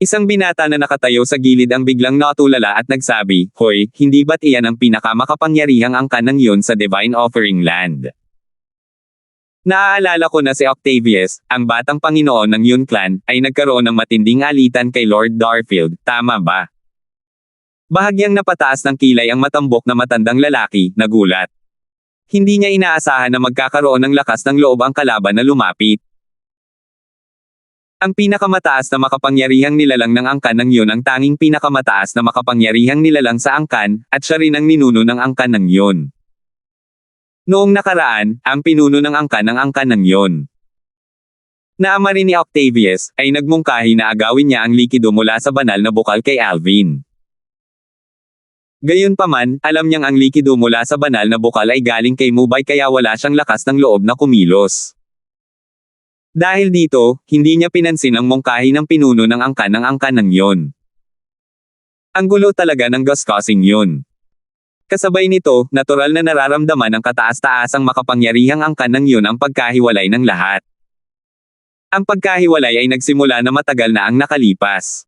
Isang binata na nakatayo sa gilid ang biglang natulala at nagsabi, "Hoy, hindi ba't iyan ang pinakamakapangyarihang angkan ng yun sa Divine Offering Land?" Naaalala ko na si Octavius, ang batang Panginoon ng Yun Clan, ay nagkaroon ng matinding alitan kay Lord Darfield, tama ba? Bahagyang napataas ng kilay ang matambok na matandang lalaki, nagulat. Hindi niya inaasahan na magkakaroon ng lakas ng loob ang kalaban na lumapit. Ang pinakamataas na makapangyarihang nilalang ng angkan ng yun ang tanging pinakamataas na makapangyarihang nilalang sa angkan, at siya rin ang ninuno ng angkan ng yun. Noong nakaraan, ang pinuno ng angkan ng yun. Na ama rin ni Octavius, ay nagmungkahi na agawin niya ang likido mula sa banal na bukal kay Alvin. Gayunpaman, alam niyang ang likido mula sa banal na bukal ay galing kay Mubay kaya wala siyang lakas ng loob na kumilos. Dahil dito, hindi niya pinansin ang mungkahi ng pinuno ng angkan ng yon. Ang gulo talaga ng gaskasing yun. Kasabay nito, natural na nararamdaman ng kataas-taasang makapangyarihang angkan ng yun ang pagkahiwalay ng lahat. Ang pagkahiwalay ay nagsimula na matagal na ang nakalipas.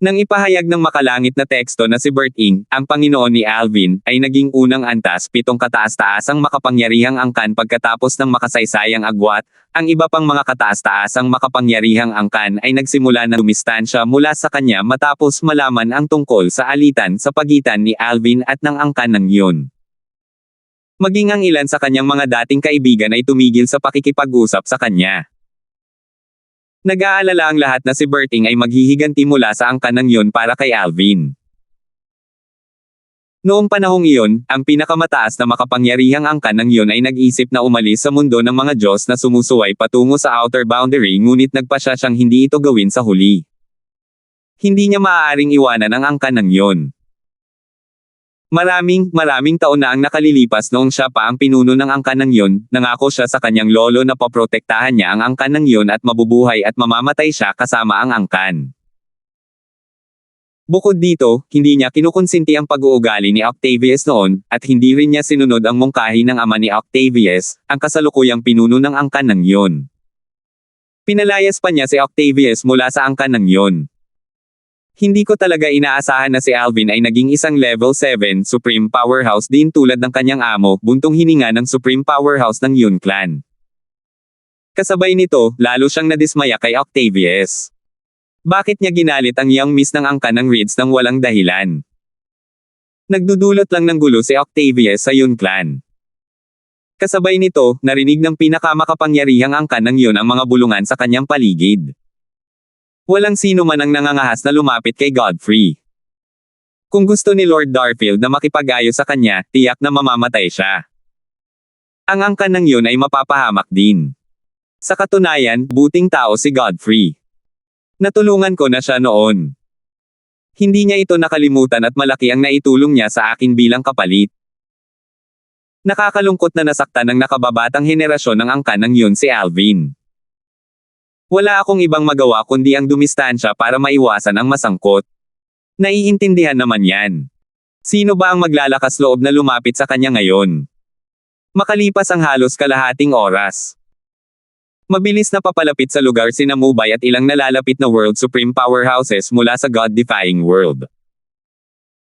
Nang ipahayag ng makalangit na teksto na si Bert Ing, ang Panginoon ni Alvin, ay naging unang antas 7 kataas-taasang makapangyarihang angkan pagkatapos ng makasaysayang agwat, ang iba pang mga kataas-taasang makapangyarihang angkan ay nagsimula na dumistansya mula sa kanya matapos malaman ang tungkol sa alitan sa pagitan ni Alvin at ng angkan ng yun. Maging ang ilan sa kanyang mga dating kaibigan ay tumigil sa pakikipag-usap sa kanya. Nag-aalala ang lahat na si Bert Ing ay maghihiganti mula sa angkan ng yun para kay Alvin. Noong panahong iyon, ang pinakamataas na makapangyarihang angkan ng yun ay nag-isip na umalis sa mundo ng mga Diyos na sumusuway patungo sa outer boundary ngunit nagpasya siyang hindi ito gawin sa huli. Hindi niya maaaring iwanan ang angkan ng yun. Maraming taon na ang nakalilipas noong siya pa ang pinuno ng angkan ng yun, nangako siya sa kanyang lolo na poprotektahan niya ang angkan ng yun at mabubuhay at mamamatay siya kasama ang angkan. Bukod dito, hindi niya kinukonsinti ang pag-uugali ni Octavius noon, at hindi rin niya sinunod ang mungkahi ng ama ni Octavius, ang kasalukuyang pinuno ng angkan ng yun. Pinalayas pa niya si Octavius mula sa angkan ng yun. Hindi ko talaga inaasahan na si Alvin ay naging isang level 7 Supreme Powerhouse din tulad ng kanyang amo, buntong hininga ng Supreme Powerhouse ng Yun Clan. Kasabay nito, lalo siyang nadismaya kay Octavius. Bakit niya ginalit ang young miss ng angkan ng Reeds nang walang dahilan? Nagdudulot lang ng gulo si Octavius sa Yun Clan. Kasabay nito, narinig ng pinakamakapangyarihang angkan ng yun ang mga bulungan sa kanyang paligid. Walang sino man ang nangangahas na lumapit kay Godfrey. Kung gusto ni Lord Darfield na makipag-ayos sa kanya, tiyak na mamamatay siya. Ang angkan ng yun ay mapapahamak din. Sa katunayan, buting tao si Godfrey. Natulungan ko na siya noon. Hindi niya ito nakalimutan at malaki ang naitulong niya sa akin bilang kapalit. Nakakalungkot na nasaktan ng nakababatang henerasyon ng angkan ng yun si Alvin. Wala akong ibang magawa kundi ang dumistansya para maiwasan ang masangkot. Naiintindihan naman yan. Sino ba ang maglalakas loob na lumapit sa kanya ngayon? Makalipas ang halos kalahating oras. Mabilis na papalapit sa lugar sina Mubay at ilang nalalapit na World Supreme Powerhouses mula sa God-defying world.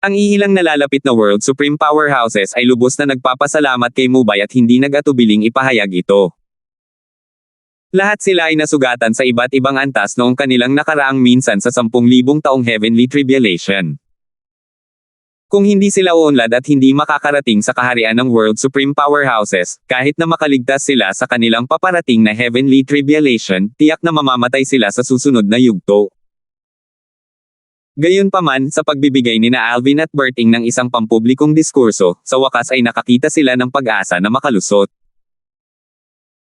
Ang iilang nalalapit na World Supreme Powerhouses ay lubos na nagpapasalamat kay Mubay at hindi nag-atubiling ipahayag ito. Lahat sila ay nasugatan sa iba't ibang antas noong kanilang nakaraang minsan sa 10,000 taong heavenly tribulation. Kung hindi sila uunlad at hindi makakarating sa kaharian ng World Supreme Powerhouses, kahit na makaligtas sila sa kanilang paparating na heavenly tribulation, tiyak na mamamatay sila sa susunod na yugto. Gayunpaman, sa pagbibigay nina Alvin at Bert Ing ng isang pampublikong diskurso, sa wakas ay nakakita sila ng pag-asa na makalusot.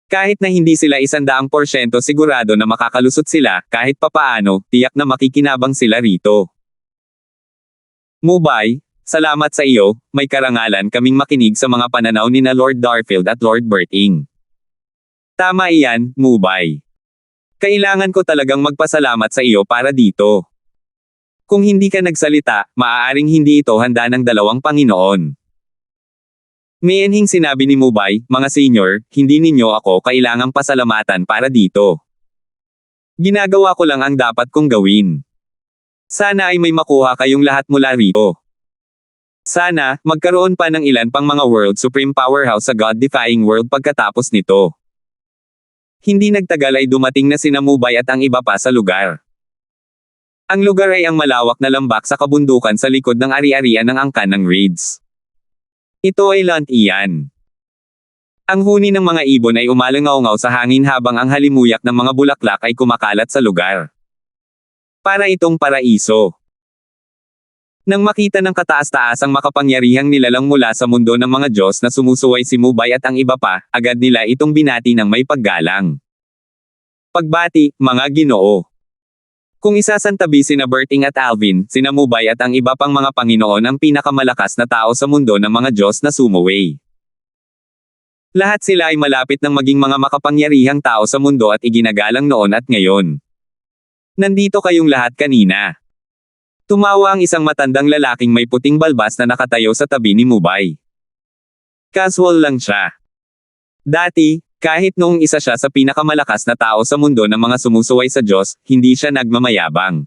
Kahit na hindi sila 100% sigurado na makakalusot sila, kahit papaano, tiyak na makikinabang sila rito. Mubay, salamat sa iyo, may karangalan kaming makinig sa mga pananaw ni na Lord Darfield at Lord Bert Ing. Tama iyan, Mubay. Kailangan ko talagang magpasalamat sa iyo para dito. Kung hindi ka nagsalita, maaaring hindi ito handa ng dalawang Panginoon. Mayanhing sinabi ni Mubay, mga senior, hindi ninyo ako kailangang pasalamatan para dito. Ginagawa ko lang ang dapat kong gawin. Sana ay may makuha kayong lahat mula rito. Sana, magkaroon pa ng ilan pang mga World Supreme Powerhouse sa God-defying world pagkatapos nito. Hindi nagtagal ay dumating na sina Mubay at ang iba pa sa lugar. Ang lugar ay ang malawak na lambak sa kabundukan sa likod ng ari-arian ng angkan ng Reeds. Ito ay Lant Iyan. Ang huni ng mga ibon ay umalangaw-ngaw sa hangin habang ang halimuyak ng mga bulaklak ay kumakalat sa lugar. Para itong paraiso. Nang makita ng kataas-taasang makapangyarihang nilalang mula sa mundo ng mga Diyos na sumusuway si Mubay at ang iba pa, agad nila itong binati ng may paggalang. Pagbati, mga Ginoo. Kung isasantabi sina Berting at Alvin, sina Mubay at ang iba pang mga Panginoon ang pinakamalakas na tao sa mundo ng mga Diyos na sumuway. Lahat sila ay malapit ng maging mga makapangyarihang tao sa mundo at iginagalang noon at ngayon. Nandito kayong lahat kanina. Tumawa ang isang matandang lalaking may puting balbas na nakatayo sa tabi ni Mubay. Casual lang siya. Dati, kahit noong isa siya sa pinakamalakas na tao sa mundo ng mga sumusuway sa Diyos, hindi siya nagmamayabang.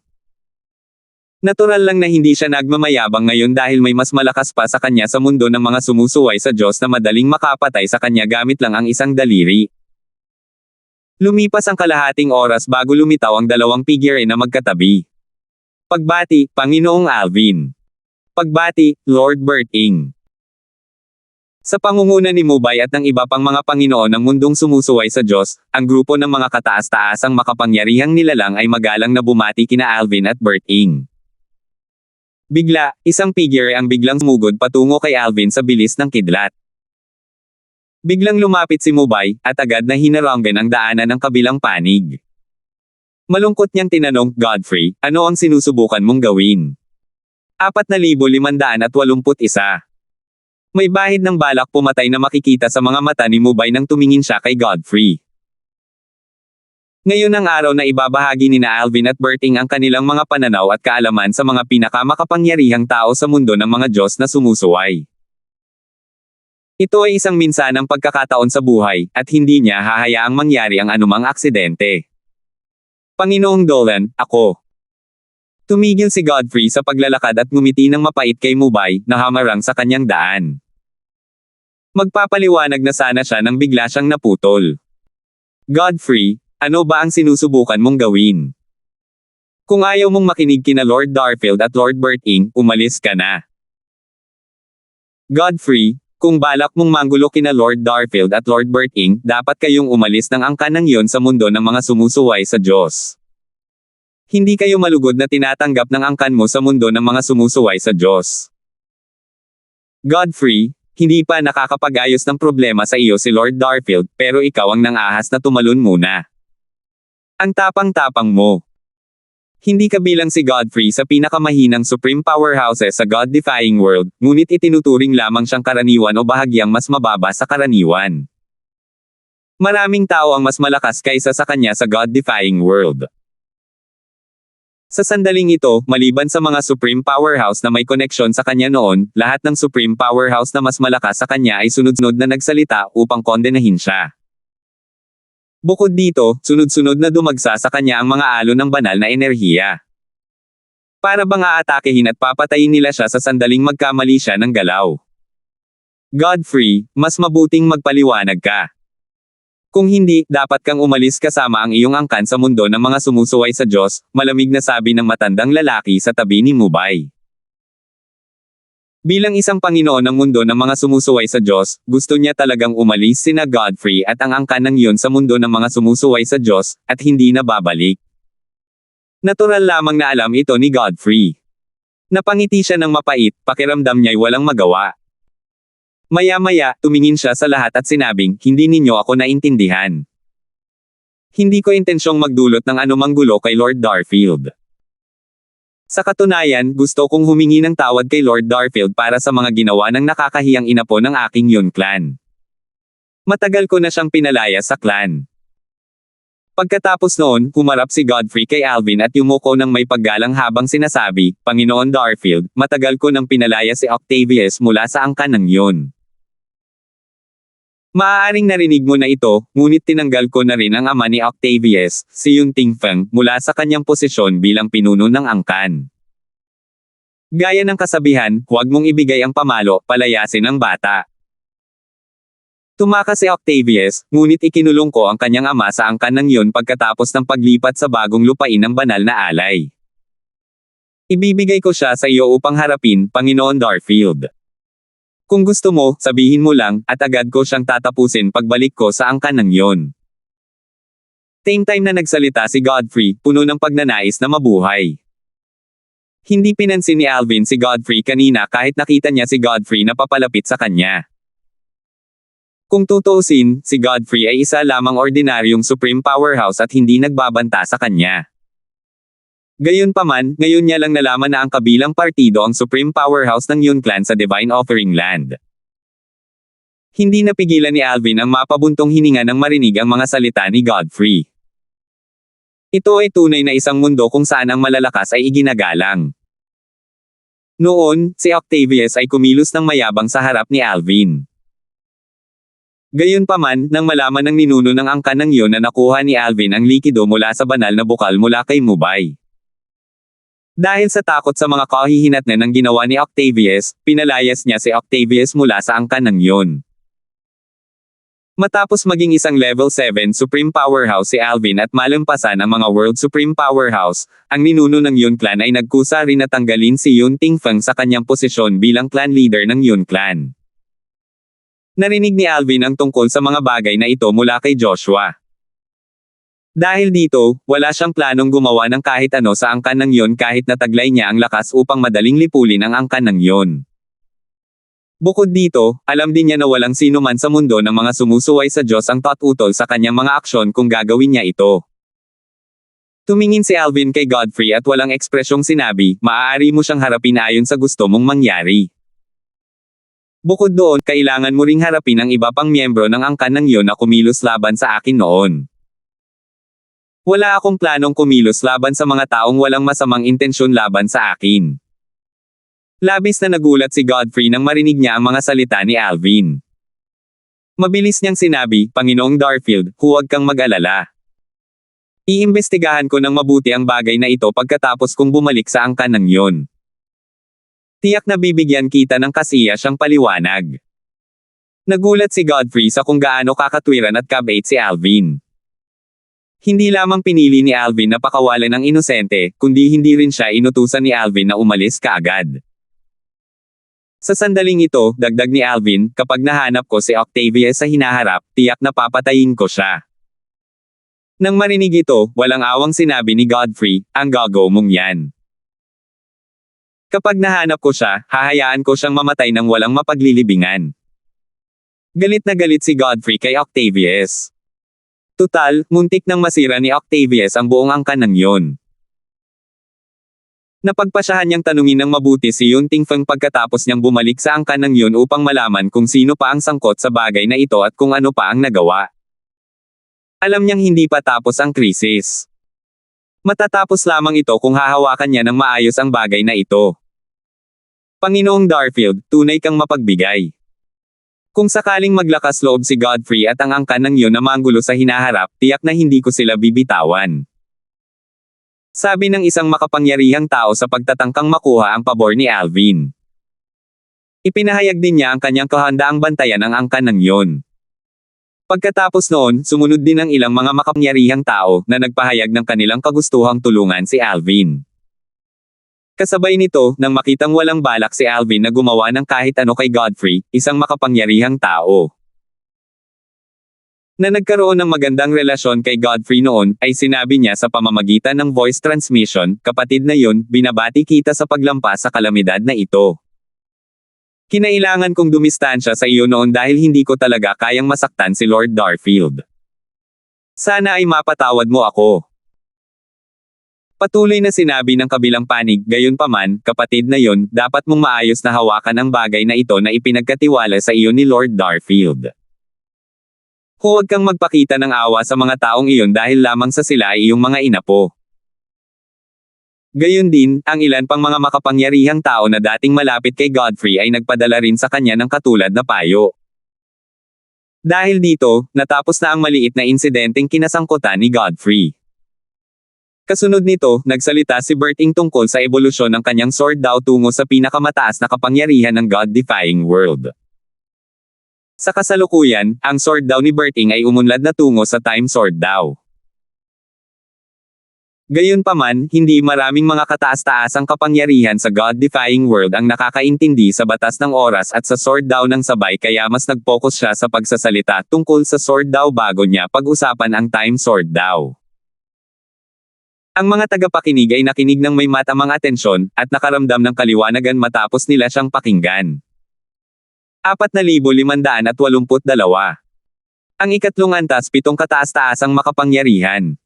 Natural lang na hindi siya nagmamayabang ngayon dahil may mas malakas pa sa kanya sa mundo ng mga sumusuway sa Diyos na madaling makapatay sa kanya gamit lang ang isang daliri. Lumipas ang kalahating oras bago lumitaw ang dalawang figure na magkatabi. Pagbati, Panginoong Alvin. Pagbati, Lord Berting. Sa pangunguna ni Mubay at ng iba pang mga Panginoon ng mundong sumusuway sa Diyos, ang grupo ng mga kataas-taasang makapangyarihang nilalang ay magalang na bumati kina Alvin at Berting. Bigla, isang figure ang biglang sumugod patungo kay Alvin sa bilis ng kidlat. Biglang lumapit si Mubay, at agad na hinaranggan ang daanan ng kabilang panig. Malungkot niyang tinanong, Godfrey, ano ang sinusubukan mong gawin? 4,581. May bahid ng balak pumatay na makikita sa mga mata ni Mubay nang tumingin siya kay Godfrey. Ngayon ang araw na ibabahagi ni Alvin at Berting ang kanilang mga pananaw at kaalaman sa mga pinakamakapangyarihang tao sa mundo ng mga Diyos na sumusuway. Ito ay isang minsanang pagkakataon sa buhay, at hindi niya hahayaang mangyari ang anumang aksidente. Panginoong Dolan, ako. Tumigil si Godfrey sa paglalakad at ngumiti ng mapait kay Mubay, na hamarang sa kanyang daan. Magpapaliwanag na sana siya nang bigla siyang naputol. Godfrey, ano ba ang sinusubukan mong gawin? Kung ayaw mong makinig kina Lord Darfield at Lord Berting, umalis ka na. Godfrey, kung balak mong manggulo kina Lord Darfield at Lord Berting, dapat kayong umalis ng angkan ng iyon sa mundo ng mga sumusuway sa Diyos. Hindi kayo malugod na tinatanggap ng angkan mo sa mundo ng mga sumusuway sa Diyos. Godfrey, hindi pa nakakapag-ayos ng problema sa iyo si Lord Darfield, pero ikaw ang nangahas na tumalon muna. Ang tapang-tapang mo. Hindi kabilang si Godfrey sa pinakamahinang supreme powerhouses sa God-defying world, ngunit itinuturing lamang siyang karaniwan o bahagyang mas mababa sa karaniwan. Maraming tao ang mas malakas kaysa sa kanya sa God-defying world. Sa sandaling ito, maliban sa mga supreme powerhouse na may koneksyon sa kanya noon, lahat ng supreme powerhouse na mas malakas sa kanya ay sunod-sunod na nagsalita upang kondenahin siya. Bukod dito, sunod-sunod na dumagsa sa kanya ang mga alon ng banal na enerhiya. Para bang aatakehin at papatayin nila siya sa sandaling magkamali siya ng galaw. Godfrey, mas mabuting magpaliwanag ka. Kung hindi, dapat kang umalis kasama ang iyong angkan sa mundo ng mga sumusuway sa Diyos, malamig na sabi ng matandang lalaki sa tabi ni Mubay. Bilang isang Panginoon ng mundo ng mga sumusuway sa Diyos, gusto niya talagang umalis sina Godfrey at ang angkan ng iyon sa mundo ng mga sumusuway sa Diyos, at hindi na babalik. Natural lamang na alam ito ni Godfrey. Napangiti siya ng mapait, pakiramdam niya'y walang magawa. Maya-maya, tumingin siya sa lahat at sinabing, hindi ninyo ako naintindihan. Hindi ko intensyong magdulot ng anumang gulo kay Lord Darfield. Sa katunayan, gusto kong humingi ng tawad kay Lord Darfield para sa mga ginawa ng nakakahiyang inapo ng aking Yun clan. Matagal ko na siyang pinalaya sa clan. Pagkatapos noon, humarap si Godfrey kay Alvin at yumuko ng may paggalang habang sinasabi, Panginoon Darfield, matagal ko nang pinalaya si Octavius mula sa angkan ng Yun. Maaaring narinig mo na ito, ngunit tinanggal ko na rin ang ama ni Octavius, si Yun Tingfeng, mula sa kanyang posisyon bilang pinuno ng angkan. Gaya ng kasabihan, huwag mong ibigay ang pamalo, palayasin ang bata. Tumakas si Octavius, ngunit ikinulong ko ang kanyang ama sa angkan ng Yun pagkatapos ng paglipat sa bagong lupain ng banal na alay. Ibibigay ko siya sa iyo upang harapin, Panginoon Darfield. Kung gusto mo, sabihin mo lang, at agad ko siyang tatapusin pagbalik ko sa angkan ng Yun. Same time na nagsalita si Godfrey, puno ng pagnanais na mabuhay. Hindi pinansin ni Alvin si Godfrey kanina kahit nakita niya si Godfrey na papalapit sa kanya. Kung tutuusin, si Godfrey ay isa lamang ordinaryong supreme powerhouse at hindi nagbabanta sa kanya. Gayunpaman, ngayon niya lang nalaman na ang kabilang partido ang Supreme Powerhouse ng Yun Clan sa Divine Offering Land. Hindi napigilan ni Alvin ang mapabuntong hininga nang marinig ang mga salita ni Godfrey. Ito ay tunay na isang mundo kung saan ang malalakas ay iginagalang. Noon, si Octavius ay kumilos ng mayabang sa harap ni Alvin. Gayunpaman, nang malaman ng ninuno ng angkan ng Yun na nakuha ni Alvin ang likido mula sa banal na bukal mula kay Mubay. Dahil sa takot sa mga kahihinatnan ng ginawa ni Octavius, pinalayas niya si Octavius mula sa angkan ng Yun. Matapos maging isang level 7 Supreme Powerhouse si Alvin at malampasan ang mga World Supreme Powerhouse, ang ninuno ng Yun Clan ay nagkusa rin na tanggalin si Yun Tingfeng sa kanyang posisyon bilang clan leader ng Yun Clan. Narinig ni Alvin ang tungkol sa mga bagay na ito mula kay Joshua. Dahil dito, wala siyang planong gumawa ng kahit ano sa angkan ng Yun kahit nataglay niya ang lakas upang madaling lipulin ang angkan ng Yun. Bukod dito, alam din niya na walang sino man sa mundo ng mga sumusuway sa Diyos ang tututol sa kanyang mga aksyon kung gagawin niya ito. Tumingin si Alvin kay Godfrey at walang ekspresyong sinabi, maaari mo siyang harapin ayon sa gusto mong mangyari. Bukod doon, kailangan mo ring harapin ang iba pang miyembro ng angkan ng Yun na kumilos laban sa akin noon. Wala akong planong kumilos laban sa mga taong walang masamang intensyon laban sa akin. Labis na nagulat si Godfrey nang marinig niya ang mga salita ni Alvin. Mabilis niyang sinabi, Panginoong Darfield, huwag kang mag-alala. Iimbestigahan ko ng mabuti ang bagay na ito pagkatapos kong bumalik sa angkan ng Yun. Tiyak na bibigyan kita ng kasiya siyang paliwanag. Nagulat si Godfrey sa kung gaano kakatwiran at kabait si Alvin. Hindi lamang pinili ni Alvin na pakawalan ng inosente, kundi hindi rin siya inutusan ni Alvin na umalis kaagad. Sa sandaling ito, dagdag ni Alvin, kapag nahanap ko si Octavius sa hinaharap, tiyak na papatayin ko siya. Nang marinig ito, walang awang sinabi ni Godfrey, ang gago mong yan. Kapag nahanap ko siya, hahayaan ko siyang mamatay ng walang mapaglilibingan. Galit na galit si Godfrey kay Octavius. Tutal, muntik nang masira ni Octavius ang buong angkan ng Yun. Napagpasyahan niyang tanungin ng mabuti si Yun Tingfeng pagkatapos niyang bumalik sa angkan ng Yun upang malaman kung sino pa ang sangkot sa bagay na ito at kung ano pa ang nagawa. Alam niyang hindi pa tapos ang krisis. Matatapos lamang ito kung hahawakan niya ng maayos ang bagay na ito. Panginoong Darfield, tunay kang mapagbigay. Kung sakaling maglakas loob si Godfrey at ang angkan ng Yun na manggulo sa hinaharap, tiyak na hindi ko sila bibitawan. Sabi ng isang makapangyarihang tao sa pagtatangkang makuha ang pabor ni Alvin. Ipinahayag din niya ang kanyang kahandaang bantayan ang angkan ng Yun. Pagkatapos noon, sumunod din ang ilang mga makapangyarihang tao na nagpahayag ng kanilang kagustuhang tulungan si Alvin. Kasabay nito, nang makitang walang balak si Alvin na gumawa ng kahit ano kay Godfrey, isang makapangyarihang tao na nagkaroon ng magandang relasyon kay Godfrey noon, ay sinabi niya sa pamamagitan ng voice transmission, kapatid na Yun, binabati kita sa paglampas sa kalamidad na ito. Kinailangan kong dumistansya sa iyo noon dahil hindi ko talaga kayang masaktan si Lord Darfield. Sana ay mapatawad mo ako. Patuloy na sinabi ng kabilang panig, gayunpaman, kapatid na Yun, dapat mong maayos na hawakan ang bagay na ito na ipinagkatiwala sa iyo ni Lord Darfield. Huwag kang magpakita ng awa sa mga taong iyon dahil lamang sa sila ay iyong mga inapo. Gayon din, ang ilan pang mga makapangyarihang tao na dating malapit kay Godfrey ay nagpadala rin sa kanya ng katulad na payo. Dahil dito, natapos na ang maliit na insidenteng kinasangkutan ni Godfrey. Kasunod nito, nagsalita si Berting tungkol sa ebolusyon ng kanyang sword Dao tungo sa pinakamataas na kapangyarihan ng God-defying world. Sa kasalukuyan, ang sword Dao ni Berting ay umunlad na tungo sa Time Sword Dao. Gayunpaman, hindi maraming mga kataas-taasang kapangyarihan sa God-defying world ang nakakaintindi sa batas ng oras at sa sword Dao ng sabay kaya mas nag-focus siya sa pagsasalita tungkol sa sword Dao bago niya pag-usapan ang Time Sword Dao. Ang mga tagapakinig ay nakinig ng may matamang atensyon, at nakaramdam ng kaliwanagan matapos nila siyang pakinggan. 4,582. Ang ikatlong antas 7 kataas-taasang makapangyarihan.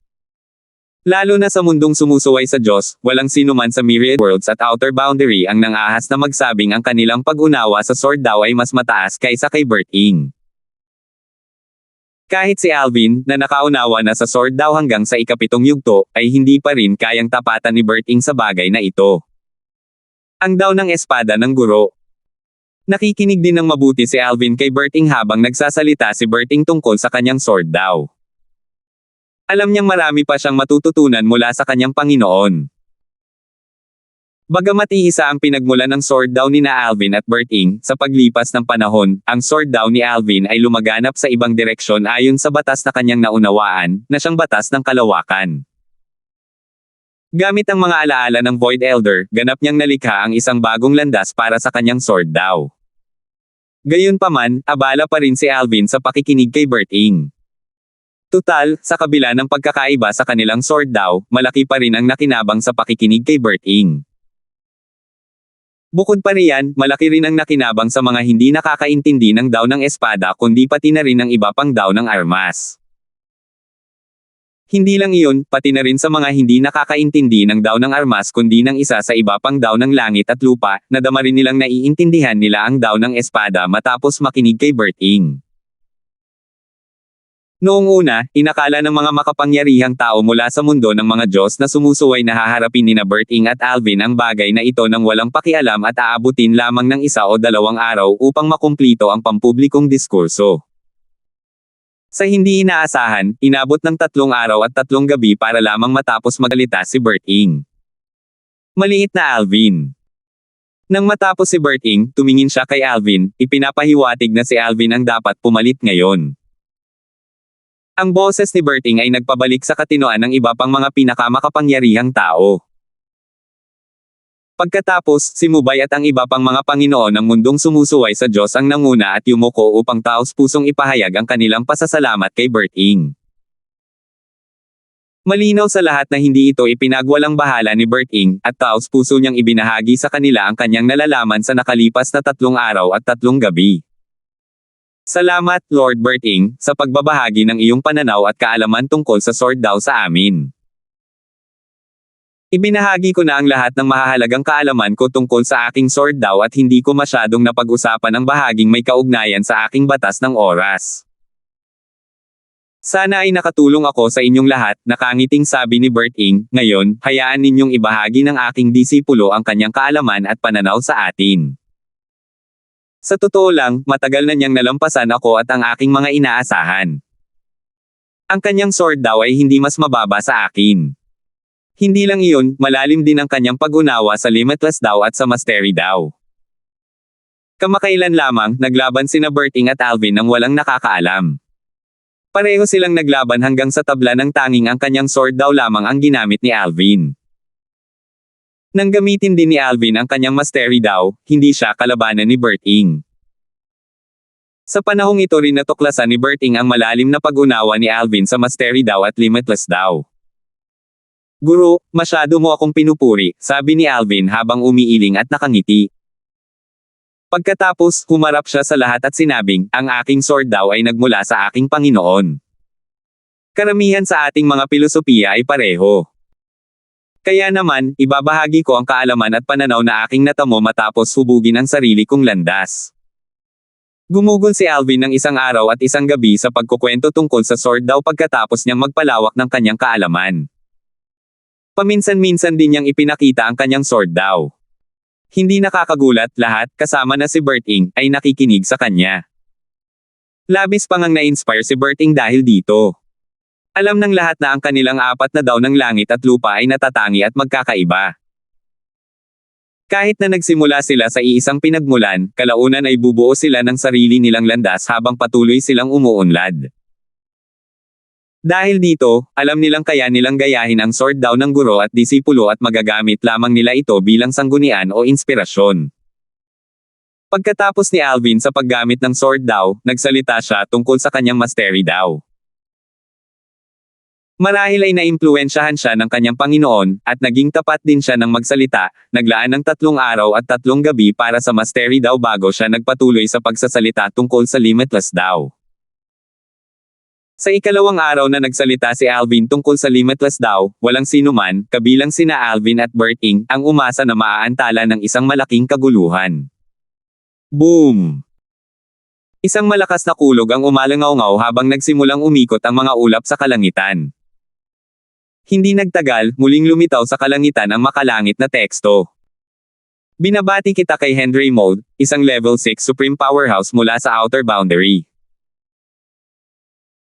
Lalo na sa mundong sumusuway sa Diyos, walang sinuman sa myriad worlds at outer boundary ang nang-ahas na magsabing ang kanilang pag-unawa sa sword daw ay mas mataas kaysa kay Berting. Kahit si Alvin, na nakaunawa na sa sword daw hanggang sa ikapitong yugto, ay hindi pa rin kayang tapatan ni Berting sa bagay na ito. Ang daw ng espada ng guro. Nakikinig din ng mabuti si Alvin kay Berting habang nagsasalita si Berting tungkol sa kanyang sword daw. Alam niyang marami pa siyang matututunan mula sa kanyang Panginoon. Bagamat iisa ang pinagmulan ng sword daw ni na Alvin at Berting, sa paglipas ng panahon, ang sword daw ni Alvin ay lumaganap sa ibang direksyon ayon sa batas na kanyang naunawaan, na siyang batas ng kalawakan. Gamit ang mga alaala ng Void Elder, ganap niyang nalikha ang isang bagong landas para sa kanyang sword daw. Gayunpaman, abala pa rin si Alvin sa pakikinig kay Berting. Tutal, sa kabila ng pagkakaiba sa kanilang sword daw, malaki pa rin ang nakinabang sa pakikinig kay Berting. Bukod pa riyan, malaki rin ang nakinabang sa mga hindi nakakaintindi ng daw ng espada kundi pati na rin ang iba pang daw ng armas. Hindi lang iyon, pati na rin sa mga hindi nakakaintindi ng daw ng armas kundi ng isa sa iba pang daw ng langit at lupa, nadama rin nilang naiintindihan nila ang daw ng espada matapos makinig kay Berting. Noong una, inakala ng mga makapangyarihang tao mula sa mundo ng mga Diyos na sumusuway na haharapin nina Berting at Alvin ang bagay na ito nang walang pakialam at aabutin lamang ng isa o dalawang araw upang makumplito ang pampublikong diskurso. Sa hindi inaasahan, inabot ng 3 araw at 3 gabi para lamang matapos magalita si Berting. Maliit na Alvin. Nang matapos si Berting, tumingin siya kay Alvin, ipinapahiwatig na si Alvin ang dapat pumalit ngayon. Ang boses ni Berting ay nagpabalik sa katinoan ng iba pang mga pinakamakapangyarihang tao. Pagkatapos, si Mubay at ang iba pang mga Panginoon ng mundong sumusuway sa Diyos ang nanguna at yumuko upang taos-pusong ipahayag ang kanilang pasasalamat kay Berting. Malinaw sa lahat na hindi ito ipinagwalang bahala ni Berting, at taos-puso niyang ibinahagi sa kanila ang kanyang nalalaman sa nakalipas na 3 araw at 3 gabi. Salamat, Lord Berting, sa pagbabahagi ng iyong pananaw at kaalaman tungkol sa sword daw sa amin. Ibinahagi ko na ang lahat ng mahahalagang kaalaman ko tungkol sa aking sword daw at hindi ko masyadong napag-usapan ang bahaging may kaugnayan sa aking batas ng oras. Sana ay nakatulong ako sa inyong lahat, nakangiting sabi ni Berting. Ngayon, hayaan ninyong ibahagi ng aking disipulo ang kanyang kaalaman at pananaw sa atin. Sa totoo lang, matagal na niyang nalampasan ako at ang aking mga inaasahan. Ang kanyang sword daw ay hindi mas mababa sa akin. Hindi lang iyon, malalim din ang kanyang pag-unawa sa limitless daw at sa mastery daw. Kamakailan lamang, naglaban sina Berting at Alvin nang walang nakakaalam. Pareho silang naglaban hanggang sa tabla ng tanging ang kanyang sword daw lamang ang ginamit ni Alvin. Nang gamitin din ni Alvin ang kanyang mastery daw, hindi siya kalabanan ni Berting. Sa panahong ito rin natuklasan ni Berting ang malalim na pag-unawa ni Alvin sa mastery daw at limitless daw. Guro, masyado mo akong pinupuri, sabi ni Alvin habang umiiling at nakangiti. Pagkatapos, humarap siya sa lahat at sinabing, ang aking sword daw ay nagmula sa aking Panginoon. Karamihan sa ating mga pilosopiya ay pareho. Kaya naman, ibabahagi ko ang kaalaman at pananaw na aking natamo matapos hubugin ang sarili kong landas. Gumugol si Alvin ng 1 araw at 1 gabi sa pagkukwento tungkol sa sword daw pagkatapos niyang magpalawak ng kanyang kaalaman. Paminsan-minsan din niyang ipinakita ang kanyang sword daw. Hindi nakakagulat, lahat, kasama na si Berting, ay nakikinig sa kanya. Labis pang ang na-inspire si Berting dahil dito. Alam ng lahat na ang kanilang 4 na daw ng langit at lupa ay natatangi at magkakaiba. Kahit na nagsimula sila sa iisang pinagmulan, kalaunan ay bubuo sila ng sarili nilang landas habang patuloy silang umuunlad. Dahil dito, alam nilang kaya nilang gayahin ang sword daw ng guro at disipulo at magagamit lamang nila ito bilang sanggunian o inspirasyon. Pagkatapos ni Alvin sa paggamit ng sword daw, nagsalita siya tungkol sa kanyang mastery daw. Marahil ay naimpluwensyahan siya ng kanyang Panginoon, at naging tapat din siya ng magsalita, naglaan ng 3 araw at 3 gabi para sa mastery daw bago siya nagpatuloy sa pagsasalita tungkol sa limitless daw. Sa ikalawang araw na nagsalita si Alvin tungkol sa Limitless daw, walang sinuman, kabilang sina Alvin at Berting, ang umasa na maaantala ng isang malaking kaguluhan. Boom! Isang malakas na kulog ang umalangaw-ngaw habang nagsimulang umikot ang mga ulap sa kalangitan. Hindi nagtagal, muling lumitaw sa kalangitan ang makalangit na teksto. Binabati kita kay Henry Mold, isang level 6 Supreme Powerhouse mula sa Outer Boundary.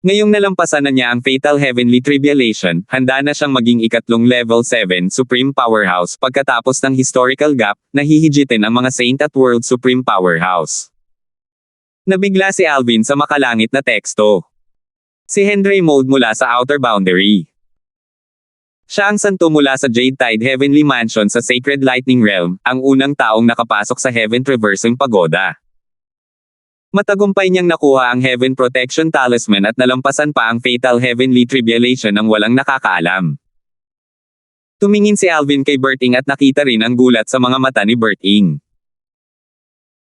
Ngayong nalampasan na niya ang Fatal Heavenly Tribulation, handa na siyang maging ikatlong level 7 Supreme Powerhouse pagkatapos ng historical gap na hihigitin ang mga Saint at World Supreme Powerhouse. Nabigla si Alvin sa makalangit na teksto. Si Henry Mold mula sa Outer Boundary. Siya ang santo mula sa Jade Tide Heavenly Mansion sa Sacred Lightning Realm, ang unang taong nakapasok sa Heaven Traversing Pagoda. Matagumpay niyang nakuha ang Heaven Protection Talisman at nalampasan pa ang Fatal Heavenly Tribulation ng walang nakakaalam. Tumingin si Alvin kay Berting at nakita rin ang gulat sa mga mata ni Berting.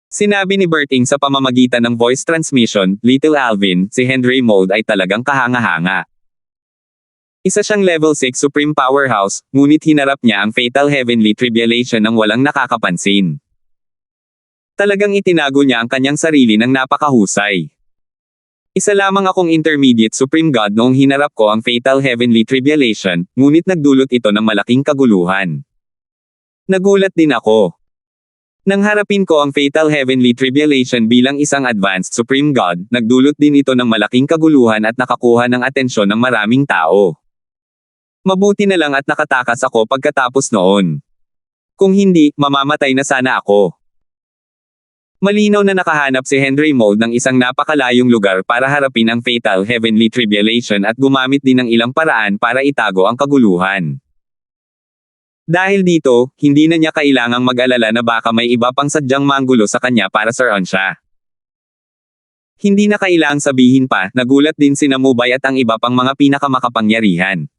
Sinabi ni Berting sa pamamagitan ng voice transmission, Little Alvin, si Henry Mold ay talagang kahanga-hanga. Isa siyang level 6 Supreme Powerhouse, ngunit hinarap niya ang Fatal Heavenly Tribulation ng walang nakakapansin. Talagang itinago niya ang kanyang sarili ng napakahusay. Isa lamang akong intermediate Supreme God noong hinarap ko ang Fatal Heavenly Tribulation, ngunit nagdulot ito ng malaking kaguluhan. Nagulat din ako. Nang harapin ko ang Fatal Heavenly Tribulation bilang isang advanced Supreme God, nagdulot din ito ng malaking kaguluhan at nakakuha ng atensyon ng maraming tao. Mabuti na lang at nakatakas ako pagkatapos noon. Kung hindi, mamamatay na sana ako. Malinaw na nakahanap si Henry Mold ng isang napakalayong lugar para harapin ang Fatal Heavenly Tribulation at gumamit din ng ilang paraan para itago ang kaguluhan. Dahil dito, hindi na niya kailangang mag-alala na baka may iba pang sadyang manggulo sa kanya para saruan siya. Hindi na kailangang sabihin pa, nagulat din sina Mubay at ang iba pang mga pinakamakapangyarihan.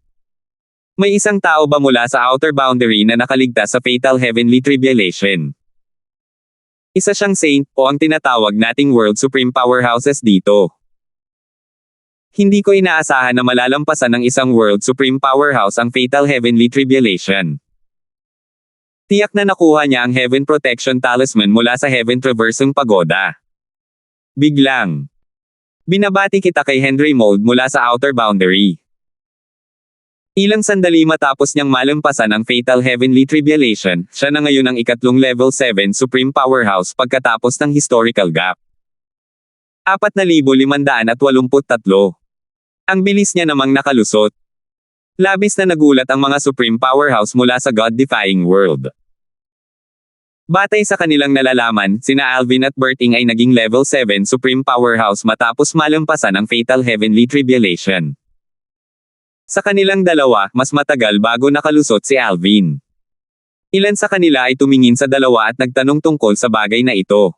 May isang tao ba mula sa Outer Boundary na nakaligtas sa Fatal Heavenly Tribulation? Isa siyang saint, o ang tinatawag nating World Supreme Powerhouses dito. Hindi ko inaasahan na malalampasan ng isang World Supreme Powerhouse ang Fatal Heavenly Tribulation. Tiyak na nakuha niya ang Heaven Protection Talisman mula sa Heaven Traversing Pagoda. Biglang. Binabati kita kay Henry Mold mula sa Outer Boundary. Ilang sandali matapos niyang malampasan ang Fatal Heavenly Tribulation, siya na ngayon ang ikatlong level 7 Supreme Powerhouse pagkatapos ng historical gap. 4,583. Ang bilis niya namang nakalusot. Labis na nagulat ang mga Supreme Powerhouse mula sa God-defying world. Batay sa kanilang nalalaman, sina Alvin at Berting ay naging level 7 Supreme Powerhouse matapos malampasan ang Fatal Heavenly Tribulation. Sa kanilang dalawa, mas matagal bago nakalusot si Alvin. Ilan sa kanila ay tumingin sa dalawa at nagtanong tungkol sa bagay na ito.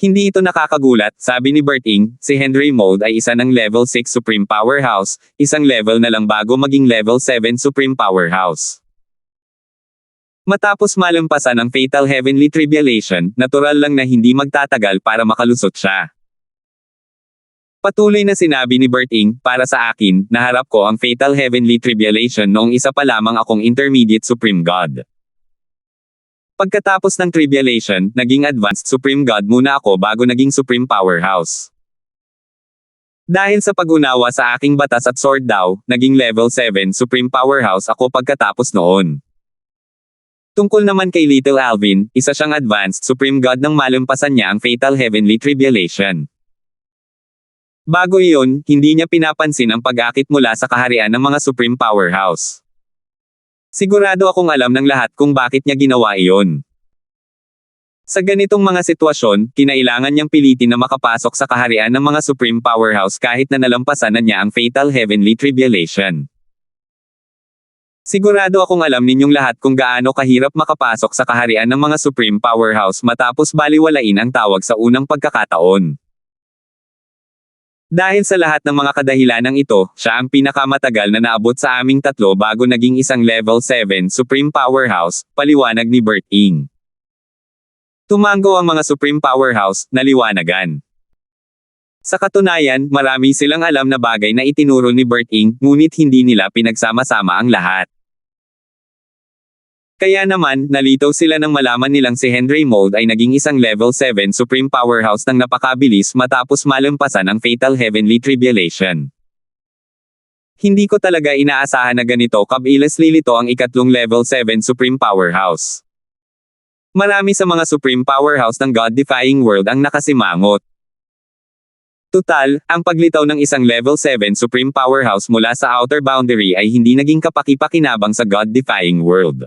Hindi ito nakakagulat, sabi ni Berting, si Henry Mold ay isa ng level 6 Supreme Powerhouse, isang level na lang bago maging level 7 Supreme Powerhouse. Matapos malampasan ang Fatal Heavenly Tribulation, natural lang na hindi magtatagal para makalusot siya. Patuloy na sinabi ni Berting, para sa akin, naharap ko ang Fatal Heavenly Tribulation noong isa pa lamang akong intermediate Supreme God. Pagkatapos ng Tribulation, naging Advanced Supreme God muna ako bago naging Supreme Powerhouse. Dahil sa pag-unawa sa aking batas at sword daw, naging level 7 Supreme Powerhouse ako pagkatapos noon. Tungkol naman kay Little Alvin, isa siyang Advanced Supreme God nang malampasan niya ang Fatal Heavenly Tribulation. Bago iyon, hindi niya pinapansin ang pag-akit mula sa kaharian ng mga Supreme Powerhouse. Sigurado akong alam ng lahat kung bakit niya ginawa iyon. Sa ganitong mga sitwasyon, kinailangan niyang pilitin na makapasok sa kaharian ng mga Supreme Powerhouse kahit na nalampasan na niya ang Fatal Heavenly Tribulation. Sigurado akong alam ninyong lahat kung gaano kahirap makapasok sa kaharian ng mga Supreme Powerhouse matapos baliwalain ang tawag sa unang pagkakataon. Dahil sa lahat ng mga kadahilanang ito, siya ang pinakamatagal na naabot sa aming tatlo bago naging isang level 7 Supreme Powerhouse, paliwanag ni Berting. Tumango ang mga Supreme Powerhouse, naliwanagan. Sa katunayan, marami silang alam na bagay na itinuro ni Bert Ing, ngunit hindi nila pinagsama-sama ang lahat. Kaya naman, nalitaw sila nang malaman nilang si Henry Mold ay naging isang level 7 supreme powerhouse ng napakabilis matapos malampasan ang fatal heavenly tribulation. Hindi ko talaga inaasahan na ganito kabilis lilito ang ikatlong level 7 supreme powerhouse. Marami sa mga supreme powerhouse ng God-defying world ang nakasimangot. Tutal, ang paglitaw ng isang level 7 supreme powerhouse mula sa outer boundary ay hindi naging kapaki-pakinabang sa God-defying world.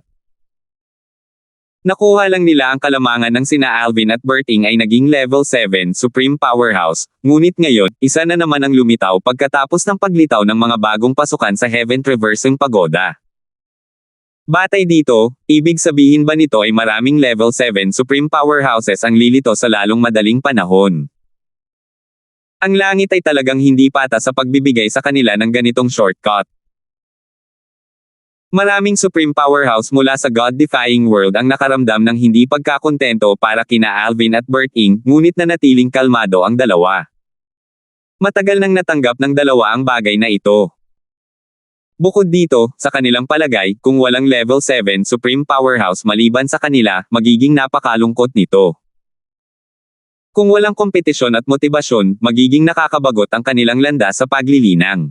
Nakuha lang nila ang kalamangan ng sina Alvin at Bert Ing ay naging level 7 supreme powerhouse, ngunit ngayon, isa na naman ang lumitaw pagkatapos ng paglitaw ng mga bagong pasukan sa Heaven Traversing Pagoda. Batay dito, ibig sabihin ba nito ay maraming level 7 supreme powerhouses ang lilito sa lalong madaling panahon? Ang langit ay talagang hindi patas sa pagbibigay sa kanila ng ganitong shortcut. Maraming supreme powerhouse mula sa God-defying world ang nakaramdam ng hindi pagkakontento para kina Alvin at Bert Ing, ngunit nanatiling kalmado ang dalawa. Matagal nang natanggap ng dalawa ang bagay na ito. Bukod dito, sa kanilang palagay, kung walang level 7 supreme powerhouse maliban sa kanila, magiging napakalungkot nito. Kung walang kompetisyon at motibasyon, magiging nakakabagot ang kanilang landas sa paglilinang.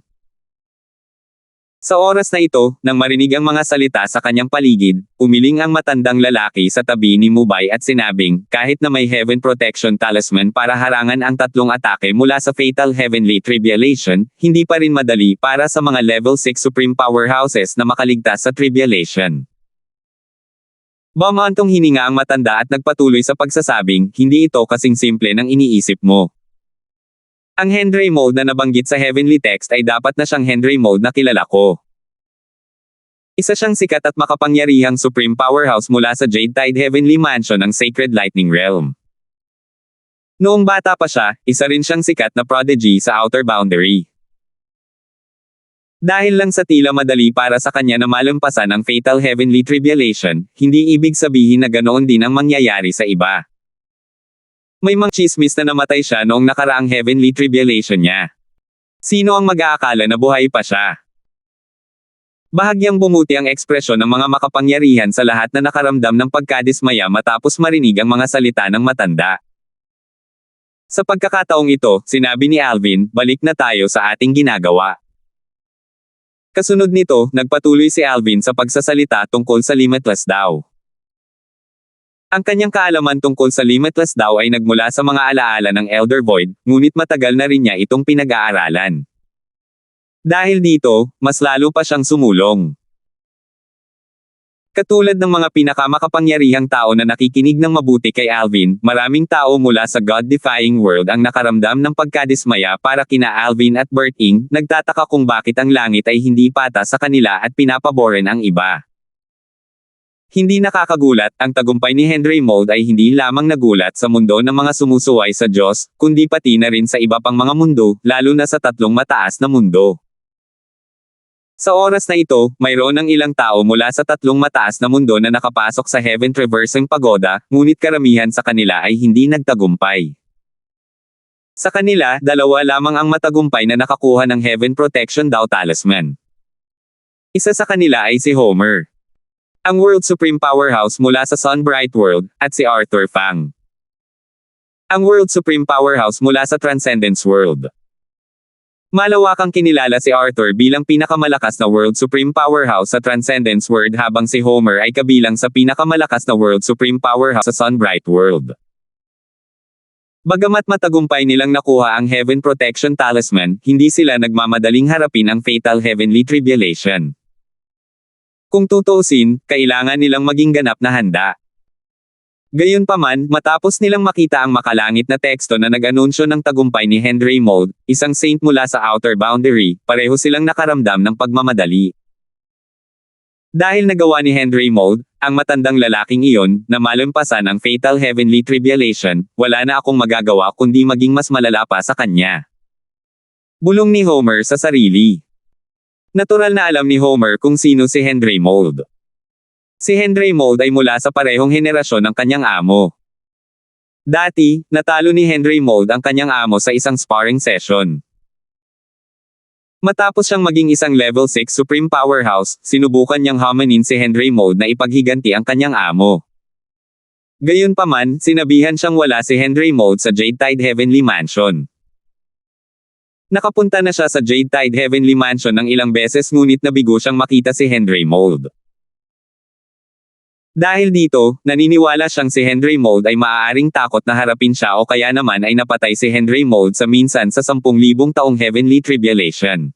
Sa oras na ito, nang marinig ang mga salita sa kanyang paligid, umiling ang matandang lalaki sa tabi ni Mubay at sinabing, kahit na may Heaven Protection Talisman para harangan ang tatlong atake mula sa Fatal Heavenly Tribulation, hindi pa rin madali para sa mga level 6 Supreme Powerhouses na makaligtas sa Tribulation. Bumantong hininga ang matanda at nagpatuloy sa pagsasabing, hindi ito kasing simple ng iniisip mo. Ang Henry Mold na nabanggit sa Heavenly Text ay dapat na siyang Henry Mold na kilala ko. Isa siyang sikat at makapangyarihang supreme powerhouse mula sa Jade Tide Heavenly Mansion ng Sacred Lightning Realm. Noong bata pa siya, isa rin siyang sikat na prodigy sa Outer Boundary. Dahil lang sa tila madali para sa kanya na malampasan ang Fatal Heavenly Tribulation, hindi ibig sabihin na ganoon din ang mangyayari sa iba. May mga chismis na namatay siya noong nakaraang Heavenly Tribulation niya. Sino ang mag-aakala na buhay pa siya? Bahagyang bumuti ang ekspresyon ng mga makapangyarihan sa lahat na nakaramdam ng pagkadismaya matapos marinig ang mga salita ng matanda. Sa pagkakataong ito, sinabi ni Alvin, balik na tayo sa ating ginagawa. Kasunod nito, nagpatuloy si Alvin sa pagsasalita tungkol sa Limitless daw. Ang kanyang kaalaman tungkol sa Limitless daw ay nagmula sa mga alaala ng Elder Void, ngunit matagal na rin niya itong pinag-aaralan. Dahil dito, mas lalo pa siyang sumulong. Katulad ng mga pinakamakapangyarihang tao na nakikinig ng mabuti kay Alvin, maraming tao mula sa God-defying world ang nakaramdam ng pagkadismaya para kina Alvin at Bert Ing, nagtataka kung bakit ang langit ay hindi patas sa kanila at pinapaboren ang iba. Hindi nakakagulat, ang tagumpay ni Henry Mold ay hindi lamang nagulat sa mundo ng mga sumusuway sa Diyos, kundi pati na rin sa iba pang mga mundo, lalo na sa tatlong mataas na mundo. Sa oras na ito, mayroon ng ilang tao mula sa tatlong mataas na mundo na nakapasok sa Heaven Traversing Pagoda, ngunit karamihan sa kanila ay hindi nagtagumpay. Sa kanila, dalawa lamang ang matagumpay na nakakuha ng Heaven Protection Daw Talisman. Isa sa kanila ay si Homer, ang World Supreme Powerhouse mula sa Sunbright World, at si Arthur Fang, ang World Supreme Powerhouse mula sa Transcendence World. Malawakang kinilala si Arthur bilang pinakamalakas na World Supreme Powerhouse sa Transcendence World habang si Homer ay kabilang sa pinakamalakas na World Supreme Powerhouse sa Sunbright World. Bagamat matagumpay nilang nakuha ang Heaven Protection Talisman, hindi sila nagmamadaling harapin ang Fatal Heavenly Tribulation. Kung tutuusin, kailangan nilang maging ganap na handa. Gayunpaman, matapos nilang makita ang makalangit na teksto na nag-anunsyo ng tagumpay ni Henry Mold, isang saint mula sa Outer Boundary, pareho silang nakaramdam ng pagmamadali. Dahil nagawa ni Henry Mold, ang matandang lalaking iyon, na malampasan ang Fatal Heavenly Tribulation, wala na akong magagawa kundi maging mas malala pa sa kanya. Bulong ni Homer sa sarili. Natural na alam ni Homer kung sino si Henry Mold. Si Henry Mold ay mula sa parehong henerasyon ng kanyang amo. Dati, natalo ni Henry Mold ang kanyang amo sa isang sparring session. Matapos siyang maging isang level 6 supreme powerhouse, sinubukan niyang hamanin si Henry Mold na ipaghiganti ang kanyang amo. Gayunpaman, sinabihan siyang wala si Henry Mold sa Jade Tide Heavenly Mansion. Nakapunta na siya sa Jade Tide Heavenly Mansion ng ilang beses ngunit nabigo siyang makita si Henry Mold. Dahil dito, naniniwala siyang si Henry Mold ay maaaring takot na harapin siya o kaya naman ay napatay si Henry Mold sa minsan sa 10,000 taong Heavenly Tribulation.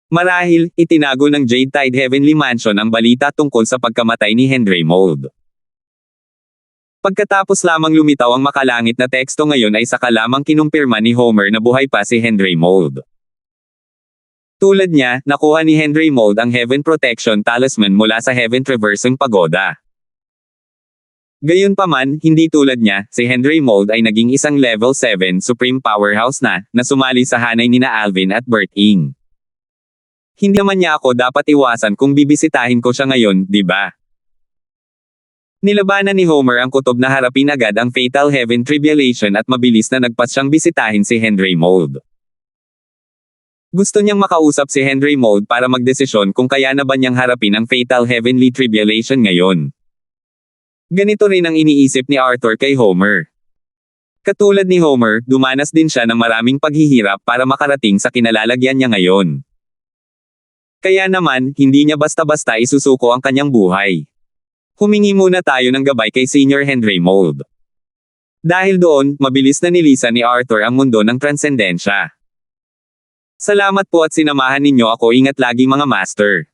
Marahil, itinago ng Jade Tide Heavenly Mansion ang balita tungkol sa pagkamatay ni Henry Mold. Pagkatapos lamang lumitaw ang makalangit na teksto ngayon ay saka lamang kinumpirma ni Homer na buhay pa si Henry Mold. Tulad niya, nakuha ni Henry Mold ang Heaven Protection Talisman mula sa Heaven Traversing Pagoda. Gayunpaman, hindi tulad niya, si Henry Mold ay naging isang level 7 supreme powerhouse na sumali sa hanay nina Alvin at Bert Ing. Hindi naman niya ako dapat iwasan kung bibisitahin ko siya ngayon, di ba? Nilabanan ni Homer ang kutob na harapin agad ang Fatal Heaven Tribulation at mabilis na nagpas siyang bisitahin si Henry Mold. Gusto niyang makausap si Henry Mold para magdesisyon kung kaya na ba niyang harapin ang Fatal Heavenly Tribulation ngayon. Ganito rin ang iniisip ni Arthur kay Homer. Katulad ni Homer, dumanas din siya ng maraming paghihirap para makarating sa kinalalagyan niya ngayon. Kaya naman, hindi niya basta-basta isusuko ang kanyang buhay. Humingi muna tayo ng gabay kay Senior Henry Mold. Dahil doon, mabilis na nilisan ni Arthur ang mundo ng transcendensya. Salamat po at sinamahan ninyo ako. Ingat lagi mga master.